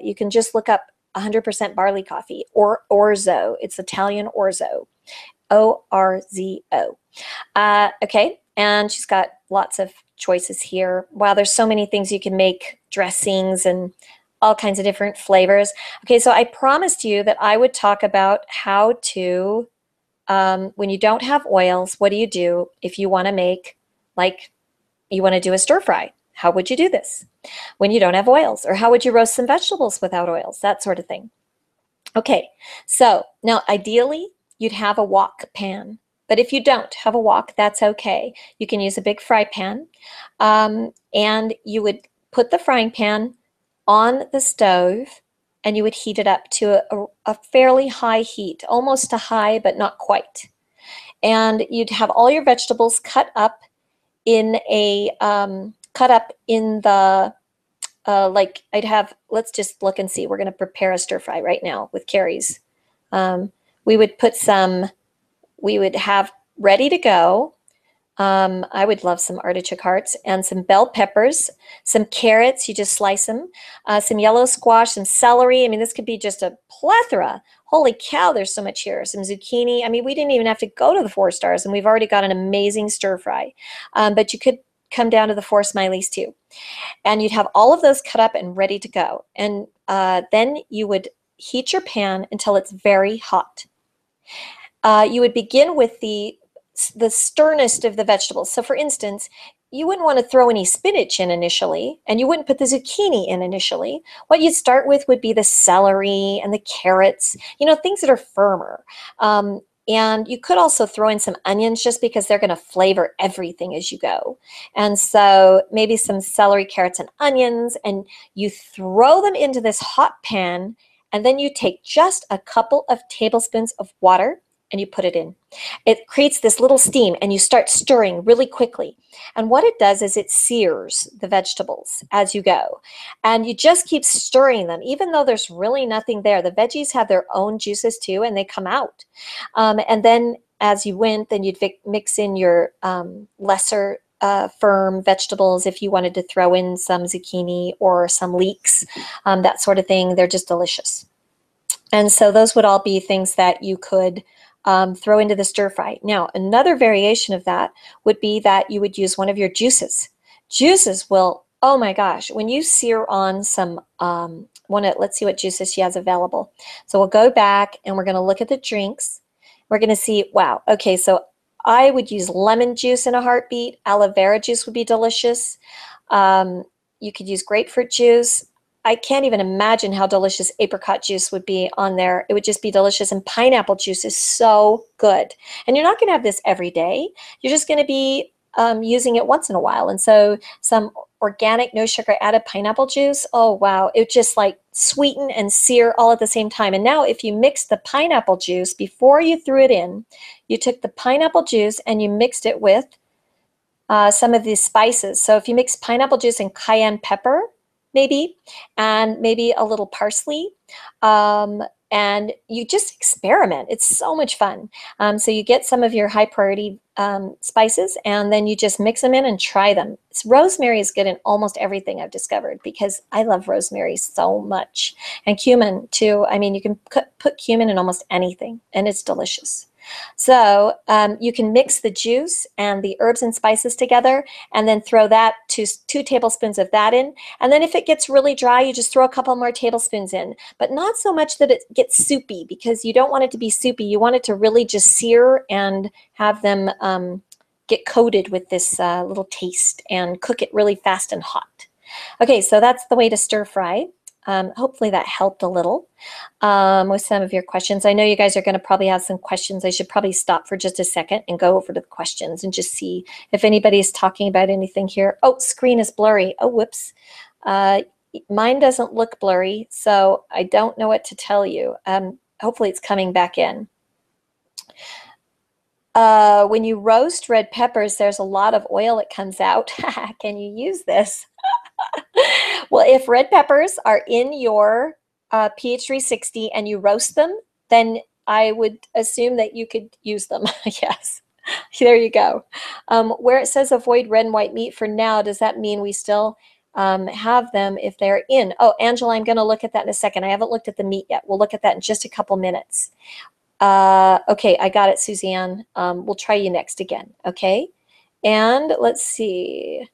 You can just look up 100% barley coffee, or orzo. It's Italian orzo, O-R-Z-O. Okay, and she's got lots of choices here. Wow, there's so many things you can make, dressings and all kinds of different flavors. Okay, so I promised you that I would talk about how to, when you don't have oils, what do you do if you want to make, like, you want to do a stir fry? How would you do this when you don't have oils? Or how would you roast some vegetables without oils? That sort of thing. Okay, so now ideally you'd have a wok pan. But if you don't have a wok, that's okay. You can use a big fry pan, and you would put the frying pan on the stove, and you would heat it up to a fairly high heat, almost to high, but not quite. And you'd have all your vegetables cut up in the, like I'd have, let's just look and see. We're going to prepare a stir fry right now with Carrie's. We would have ready to go. I would love some artichoke hearts and some bell peppers, some carrots, you just slice them, some yellow squash, some celery. I mean, this could be just a plethora. Holy cow, there's so much here. Some zucchini. I mean, we didn't even have to go to the 4 stars, and we've already got an amazing stir fry. But you could come down to the 4 smileys too. And you'd have all of those cut up and ready to go. And then you would heat your pan until it's very hot. You would begin with the sternest of the vegetables. So for instance, you wouldn't want to throw any spinach in initially, and you wouldn't put the zucchini in initially. What you'd start with would be the celery and the carrots, things that are firmer. And you could also throw in some onions just because they're going to flavor everything as you go. And so maybe some celery, carrots, and onions, and you throw them into this hot pan, and then you take just a couple of tablespoons of water and you put it in. It creates this little steam, and you start stirring really quickly. And what it does is it sears the vegetables as you go. And you just keep stirring them, even though there's really nothing there. The veggies have their own juices too, and they come out. And then as you went, then you'd mix in your lesser firm vegetables if you wanted to throw in some zucchini or some leeks, that sort of thing. They're just delicious. And so those would all be things that you could throw into the stir fry. Now, another variation of that would be that you would use one of your juices. Juices will, oh my gosh, when you sear on some, let's see what juices she has available. So we'll go back and we're going to look at the drinks. We're going to see, wow, okay, so I would use lemon juice in a heartbeat. Aloe vera juice would be delicious. You could use grapefruit juice. I can't even imagine how delicious apricot juice would be on there. It would just be delicious. And pineapple juice is so good. And you're not going to have this every day. You're just going to be using it once in a while. And so some organic, no sugar added pineapple juice, oh wow, it would just like sweeten and sear all at the same time. And now if you mix the pineapple juice before you threw it in, you took the pineapple juice and you mixed it with some of these spices. So if you mix pineapple juice and cayenne pepper, maybe, and maybe a little parsley, and you just experiment. It's so much fun. So you get some of your high priority spices, and then you just mix them in and try them. Rosemary is good in almost everything I've discovered because I love rosemary so much. And cumin too. I mean, you can put cumin in almost anything, and it's delicious. So you can mix the juice and the herbs and spices together, and then throw that 2 tablespoons of that in. And then if it gets really dry, you just throw a couple more tablespoons in, but not so much that it gets soupy, because you don't want it to be soupy. You want it to really just sear and have them get coated with this little taste, and cook it really fast and hot. Okay, so that's the way to stir fry. Hopefully that helped a little with some of your questions. I know you guys are going to probably have some questions. I should probably stop for just a second and go over to the questions and just see if anybody's talking about anything here. Oh, screen is blurry. Oh, whoops. Mine doesn't look blurry, so I don't know what to tell you. Hopefully it's coming back in. When you roast red peppers, there's a lot of oil that comes out. Can you use this? Well, if red peppers are in your PH360 and you roast them, then I would assume that you could use them. Yes, there you go. Where it says avoid red and white meat for now, does that mean we still have them if they're in? Oh, Angela, I'm going to look at that in a second. I haven't looked at the meat yet. We'll look at that in just a couple minutes. Okay, I got it, Suzanne. We'll try you next again, okay? And let's see.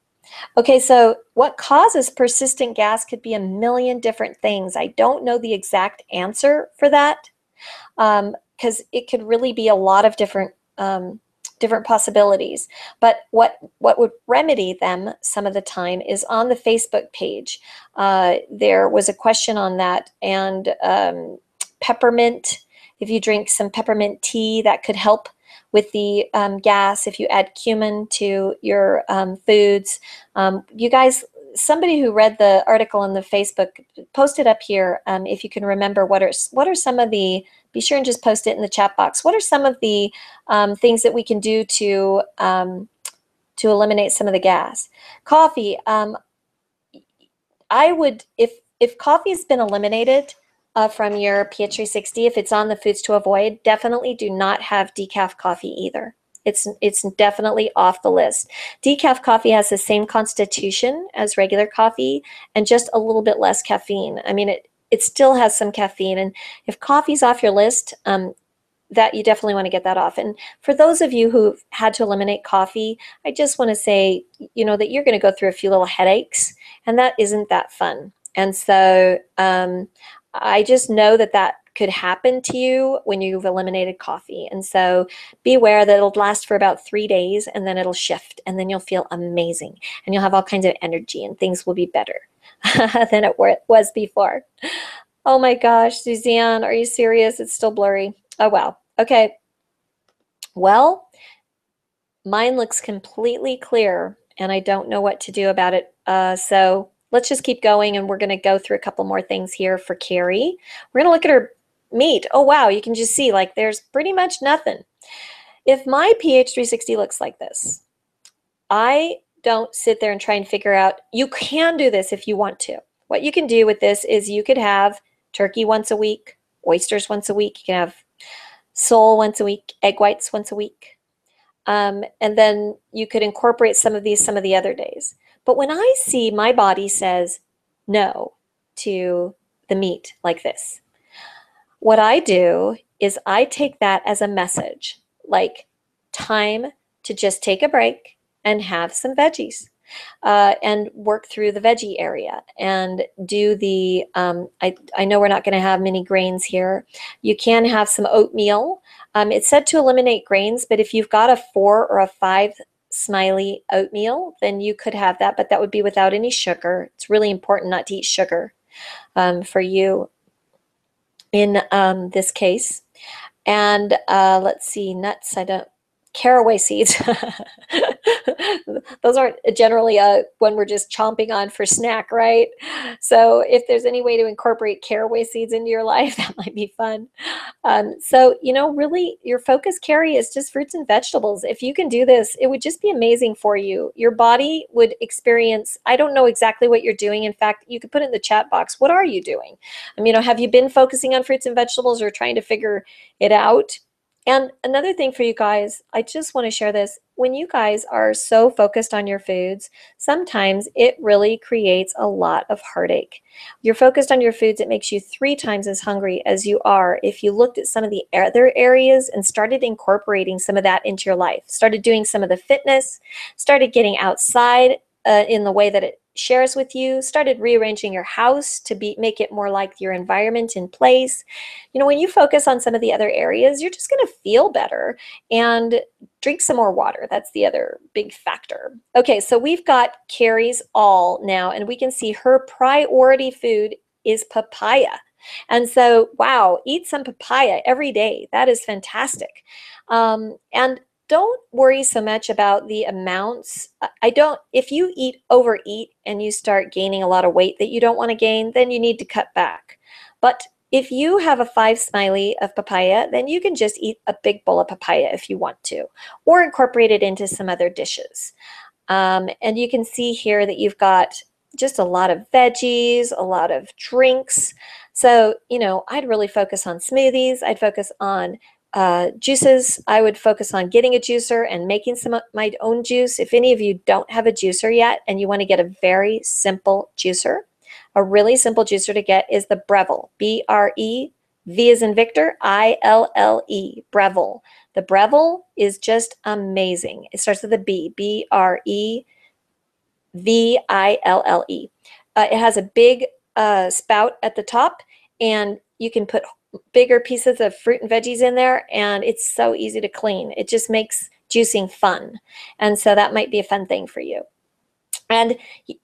Okay, so what causes persistent gas could be a million different things. I don't know the exact answer for that, because it could really be a lot of different possibilities. But what would remedy them some of the time is on the Facebook page. There was a question on that, and peppermint. If you drink some peppermint tea, that could help with the gas. If you add cumin to your foods. You guys, somebody who read the article in the Facebook, post it up here if you can remember what are some of the, be sure and just post it in the chat box. What are some of the things that we can do to eliminate some of the gas? Coffee. I would, if coffee has been eliminated from your PH360, if it's on the foods to avoid, definitely do not have decaf coffee either. It's definitely off the list. Decaf coffee has the same constitution as regular coffee and just a little bit less caffeine. I mean, it still has some caffeine, and if coffee's off your list, that you definitely want to get that off. And for those of you who've had to eliminate coffee, I just want to say, you know, that you're going to go through a few little headaches, and that isn't that fun. And so I just know that could happen to you when you've eliminated coffee. And so be aware that it'll last for about 3 days, and then it'll shift, and then you'll feel amazing, and you'll have all kinds of energy, and things will be better than it was before. Oh my gosh, Suzanne, are you serious? It's still blurry. Oh, wow. Okay. Well, mine looks completely clear, and I don't know what to do about it. So let's just keep going, and we're going to go through a couple more things here for Carrie. We're going to look at her meat. Oh, wow. You can just see, like, there's pretty much nothing. If my PH360 looks like this, I don't sit there and try and figure out, you can do this if you want to. What you can do with this is you could have turkey once a week, oysters once a week. You can have sole once a week, egg whites once a week. And then you could incorporate some of these some of the other days. But when I see my body says no to the meat like this, what I do is I take that as a message, like time to just take a break and have some veggies and work through the veggie area and do the, I know we're not going to have many grains here. You can have some oatmeal. It's said to eliminate grains, but if you've got a 4 or a 5 smiley oatmeal, then you could have that, but that would be without any sugar. It's really important not to eat sugar for you in this case. And let's see, nuts, I don't caraway seeds. Those aren't generally when we're just chomping on for snack, right? So if there's any way to incorporate caraway seeds into your life, that might be fun. So, really your focus, Carrie, is just fruits and vegetables. If you can do this, it would just be amazing for you. Your body would experience, I don't know exactly what you're doing. In fact, you could put it in the chat box. What are you doing? Have you been focusing on fruits and vegetables or trying to figure it out? And another thing for you guys, I just want to share this. When you guys are so focused on your foods, sometimes it really creates a lot of heartache. You're focused on your foods, it makes you 3 times as hungry as you are if you looked at some of the other areas and started incorporating some of that into your life, started doing some of the fitness, started getting outside in the way that it shares with you, started rearranging your house to make it more like your environment in place. When you focus on some of the other areas, you're just going to feel better. And drink some more water. That's the other big factor. Okay, so we've got Carrie's all now, and we can see her priority food is papaya. And so, wow, eat some papaya every day. That is fantastic. And don't worry so much about the amounts. If you overeat and you start gaining a lot of weight that you don't want to gain, then you need to cut back. But if you have a 5 smiley of papaya, then you can just eat a big bowl of papaya if you want to, or incorporate it into some other dishes. And you can see here that you've got just a lot of veggies, a lot of drinks. So, I'd really focus on smoothies. I'd focus on juices. I would focus on getting a juicer and making some of my own juice. If any of you don't have a juicer yet and you want to get a very simple juicer, a really simple juicer to get is the Breville, B-R-E, V as in Victor, I-L-L-E, Breville. The Breville is just amazing. It starts with a B, B-R-E, V-I-L-L-E. It has a big spout at the top, and you can put bigger pieces of fruit and veggies in there, and it's so easy to clean. It just makes juicing fun. And so that might be a fun thing for you. And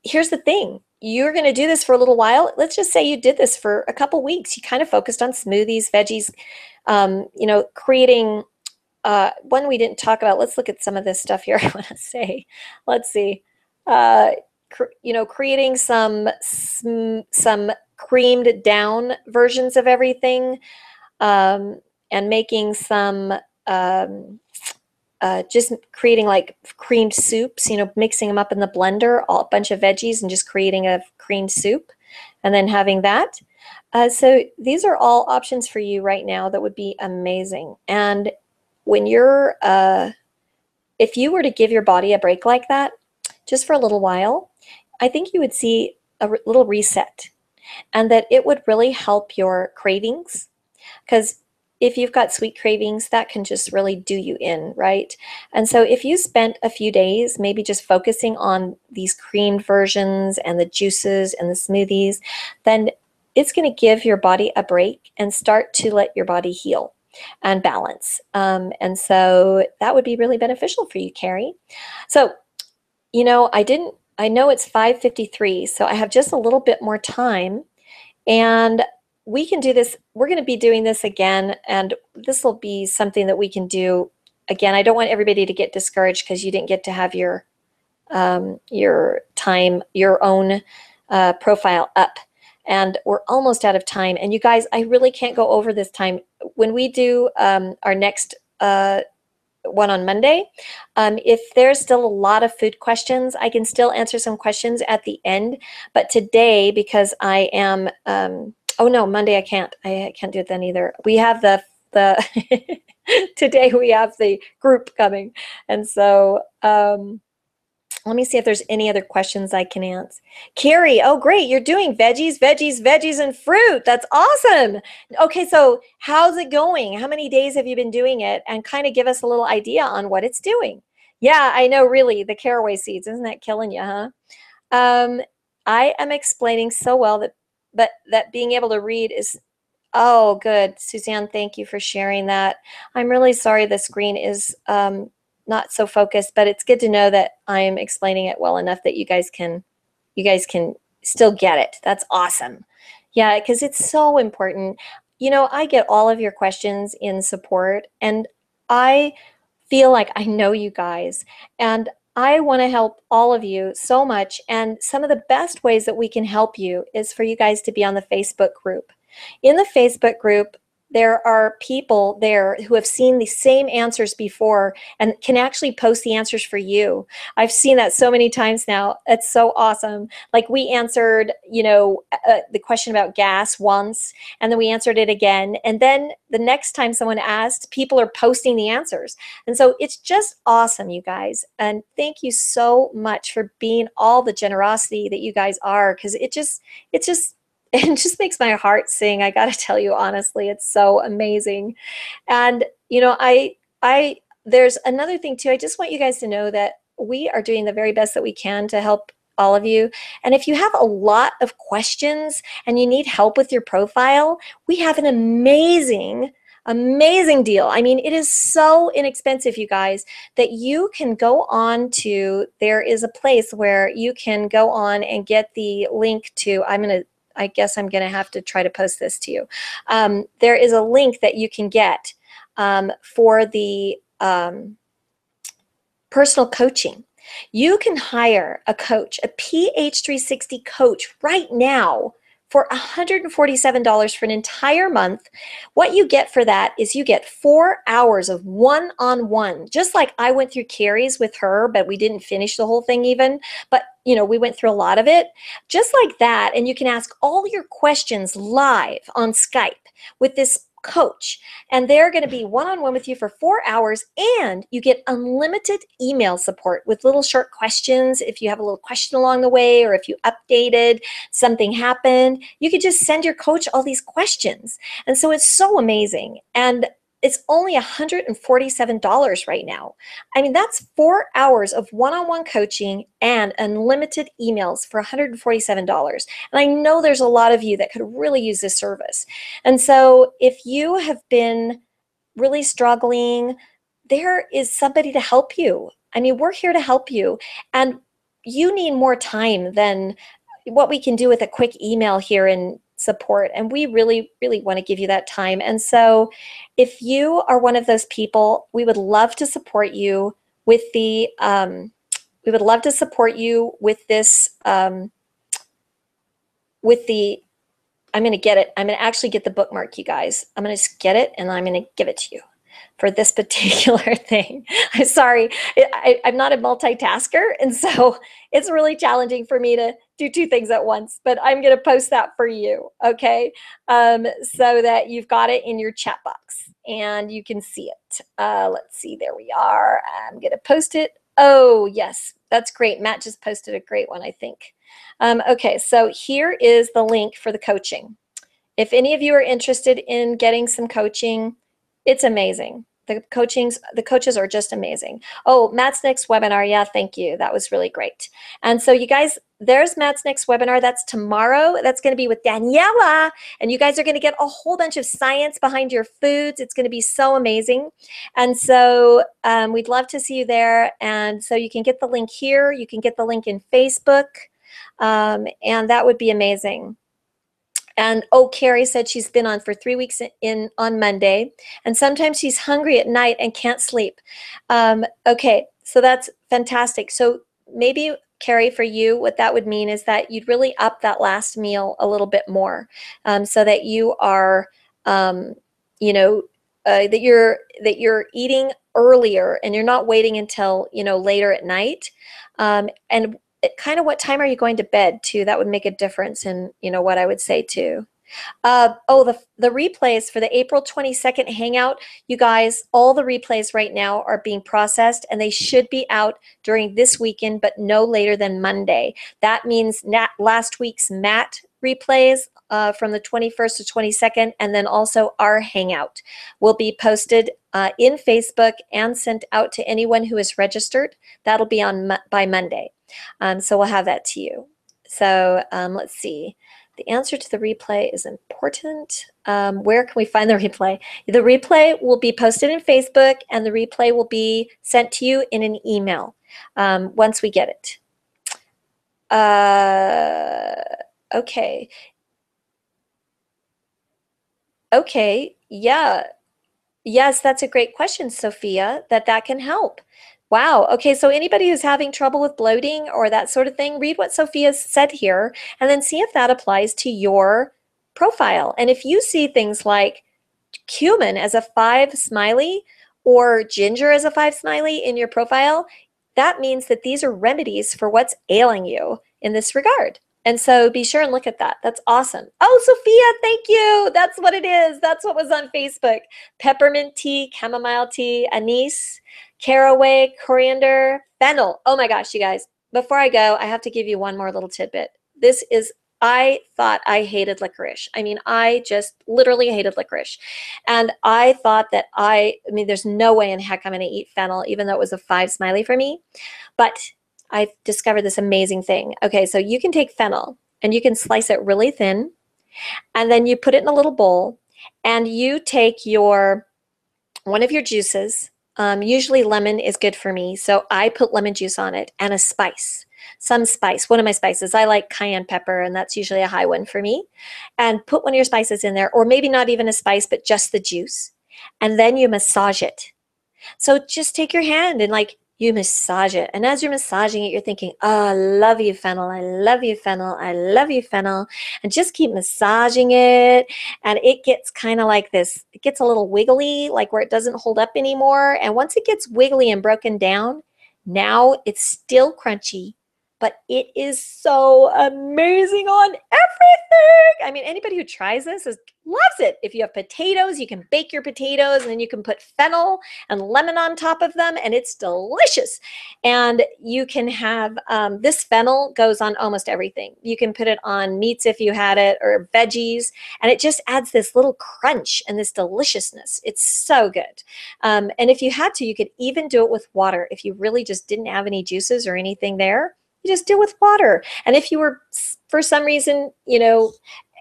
here's the thing. You're going to do this for a little while. Let's just say you did this for a couple weeks. You kind of focused on smoothies, veggies, creating one we didn't talk about. Let's look at some of this stuff here. I want to say, let's see, creating some creamed down versions of everything, and making some just creating like creamed soups, mixing them up in the blender, a bunch of veggies, and just creating a creamed soup, and then having that. So these are all options for you right now that would be amazing. And when you're, if you were to give your body a break like that, just for a little while, I think you would see a little reset, and that it would really help your cravings, because if you've got sweet cravings, that can just really do you in, right? And so if you spent a few days maybe just focusing on these creamed versions and the juices and the smoothies, then it's going to give your body a break and start to let your body heal and balance. And so that would be really beneficial for you, Carrie. So, I know it's 5:53, so I have just a little bit more time, and we can do this. We're going to be doing this again, and this will be something that we can do again. I don't want everybody to get discouraged because you didn't get to have your time, your own profile up, and we're almost out of time. And you guys, I really can't go over this time. When we do our next one on Monday, if there's still a lot of food questions, I can still answer some questions at the end. But today, because I am, oh no, Monday I can't do it then either. We have the today we have the group coming, and so let me see if there's any other questions I can answer. Carrie, oh great, you're doing veggies, and fruit. That's awesome. Okay, so how's it going? How many days have you been doing it? And kind of give us a little idea on what it's doing. Yeah, I know, really, the caraway seeds, isn't that killing you, huh? I am explaining so well that being able to read is, oh good. Suzanne, thank you for sharing that. I'm really sorry the screen is not so focused, but it's good to know that I'm explaining it well enough that you guys can still get it. That's awesome. Yeah, because it's so important. I get all of your questions in support, and I feel like I know you guys, and I want to help all of you so much. And some of the best ways that we can help you is for you guys to be on the Facebook group. In the Facebook group, there are people there who have seen the same answers before and can actually post the answers for you. I've seen that so many times now. It's so awesome. Like we answered, the question about gas once, and then we answered it again. And then the next time someone asked, people are posting the answers. And so it's just awesome, you guys. And thank you so much for being all the generosity that you guys are, because it just it just makes my heart sing. I got to tell you honestly, it's so amazing. And I there's another thing too. I just want you guys to know that we are doing the very best that we can to help all of you. And if you have a lot of questions and you need help with your profile, we have an amazing deal. I mean, it is so inexpensive, you guys, that you can go on to, there is a place where you can go on and get the link to, I guess I'm going to have to try to post this to you. There is a link that you can get for the personal coaching. You can hire a coach, a PH360 coach right now for $147 for an entire month. What you get for that is you get 4 hours of one-on-one, just like I went through Carrie's with her, but we didn't finish the whole thing even. But we went through a lot of it, just like that. And you can ask all your questions live on Skype with this coach, and they're going to be one-on-one with you for 4 hours, and you get unlimited email support with little short questions. If you have a little question along the way, or if you updated, something happened, you could just send your coach all these questions. And so it's so amazing. And it's only $147 right now. I mean, that's 4 hours of one-on-one coaching and unlimited emails for $147. And I know there's a lot of you that could really use this service. And so if you have been really struggling, there is somebody to help you. I mean, we're here to help you. And you need more time than what we can do with a quick email here in support. And we really, really want to give you that time. And so if you are one of those people, we would love to support you with the, this, I'm going to get it. I'm going to actually get the bookmark, you guys. I'm going to just get it and I'm going to give it to you for this particular thing. I'm sorry. I'm not a multitasker. And so it's really challenging for me to do two things at once, but I'm going to post that for you. Okay. So that you've got it in your chat box and you can see it. Let's see. There we are. I'm going to post it. Oh, yes. That's great. Matt just posted a great one, I think. Okay, so here is the link for the coaching. If any of you are interested in getting some coaching, it's amazing. The coaches are just amazing. Oh, Matt's next webinar. Yeah, thank you. That was really great. And so you guys, there's Matt's next webinar. That's tomorrow. That's going to be with Daniela. And you guys are going to get a whole bunch of science behind your foods. It's going to be so amazing. And so we'd love to see you there. And so you can get the link here. You can get the link in Facebook. And that would be amazing. And oh, Carrie said she's been on for 3 weeks on Monday, and sometimes she's hungry at night and can't sleep. Okay, so that's fantastic. So maybe, Carrie, for you, what that would mean is that you'd really up that last meal a little bit more, so that you are, that you're eating earlier and you're not waiting until later at night, and kind of what time are you going to bed too? That would make a difference in what I would say too. Oh, the replays for the April 22nd Hangout, you guys, all the replays right now are being processed and they should be out during this weekend, but no later than Monday. That means last week's Matt replays from the 21st to 22nd, and then also our Hangout will be posted in Facebook and sent out to anyone who is registered. That'll be on by Monday. So we'll have that to you. So let's see. The answer to the replay is important. Where can we find the replay? The replay will be posted in Facebook, and the replay will be sent to you in an email once we get it. Okay. Okay. Yeah. Yes, that's a great question, Sophia, that can help. Wow. Okay, so anybody who's having trouble with bloating or that sort of thing, read what Sophia said here and then see if that applies to your profile. And if you see things like cumin as a 5 smiley or ginger as a 5 smiley in your profile, that means that these are remedies for what's ailing you in this regard. And so be sure and look at that. That's awesome. Oh, Sophia, thank you. That's what it is. That's what was on Facebook. Peppermint tea, chamomile tea, anise, caraway, coriander, fennel. Oh my gosh, you guys. Before I go, I have to give you one more little tidbit. This is, I thought I hated licorice. I mean, I just literally hated licorice. And I thought that I mean, there's no way in heck I'm going to eat fennel, even though it was a 5 smiley for me. But I discovered this amazing thing. Okay, so you can take fennel and you can slice it really thin, and then you put it in a little bowl, and you take your one of your juices. Usually lemon is good for me, so I put lemon juice on it and a spice. Some spice, one of my spices. I like cayenne pepper, and that's usually a high one for me. And put one of your spices in there, or maybe not even a spice, but just the juice. And then you massage it. So just take your hand and like you massage it. And as you're massaging it, you're thinking, oh, I love you, fennel. I love you, fennel. I love you, fennel. And just keep massaging it. And it gets kind of like this. It gets a little wiggly, like where it doesn't hold up anymore. And once it gets wiggly and broken down, now it's still crunchy, but it is so amazing on everything. I mean, anybody who tries this loves it. If you have potatoes, you can bake your potatoes and then you can put fennel and lemon on top of them, and it's delicious. And you can have, this fennel goes on almost everything. You can put it on meats if you had it, or veggies, and it just adds this little crunch and this deliciousness. It's so good. And if you had to, you could even do it with water. If you really just didn't have any juices or anything there, you just do with water. And if you were, for some reason,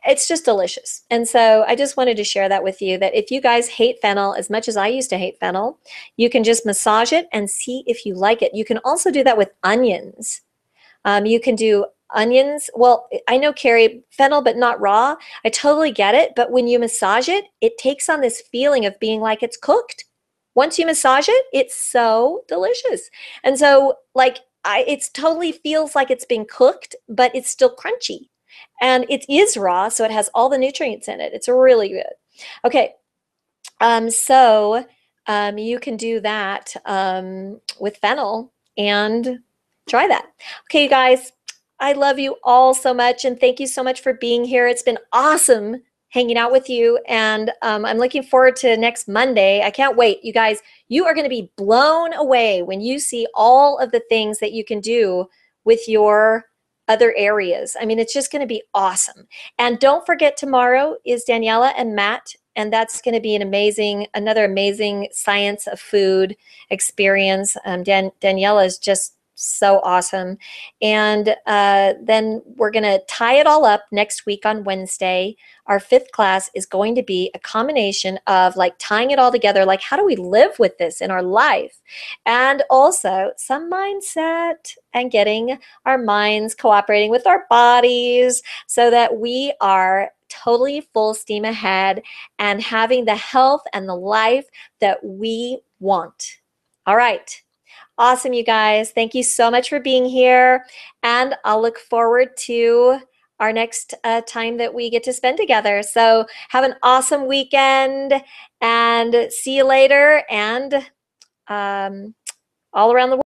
it's just delicious. And so I just wanted to share that with you, that if you guys hate fennel as much as I used to hate fennel, you can just massage it and see if you like it. You can also do that with onions. You can do onions. Well, I know, Carrie, fennel, but not raw. I totally get it. But when you massage it, it takes on this feeling of being like it's cooked. Once you massage it, it's so delicious. And so like, it totally feels like it's been cooked, but it's still crunchy. And it is raw, so it has all the nutrients in it. It's really good. Okay, so you can do that with fennel and try that. Okay, you guys, I love you all so much, and thank you so much for being here. It's been awesome hanging out with you, and I'm looking forward to next Monday. I can't wait. You guys, you are going to be blown away when you see all of the things that you can do with your other areas. I mean, it's just going to be awesome. And don't forget, tomorrow is Daniela and Matt, and that's going to be another amazing science of food experience. Daniela is just so awesome. And then we're going to tie it all up next week on Wednesday. Our 5th class is going to be a combination of like tying it all together, like how do we live with this in our life? And also some mindset and getting our minds cooperating with our bodies so that we are totally full steam ahead and having the health and the life that we want. All right. Awesome, you guys. Thank you so much for being here. And I'll look forward to our next time that we get to spend together. So have an awesome weekend and see you later, and all around the world.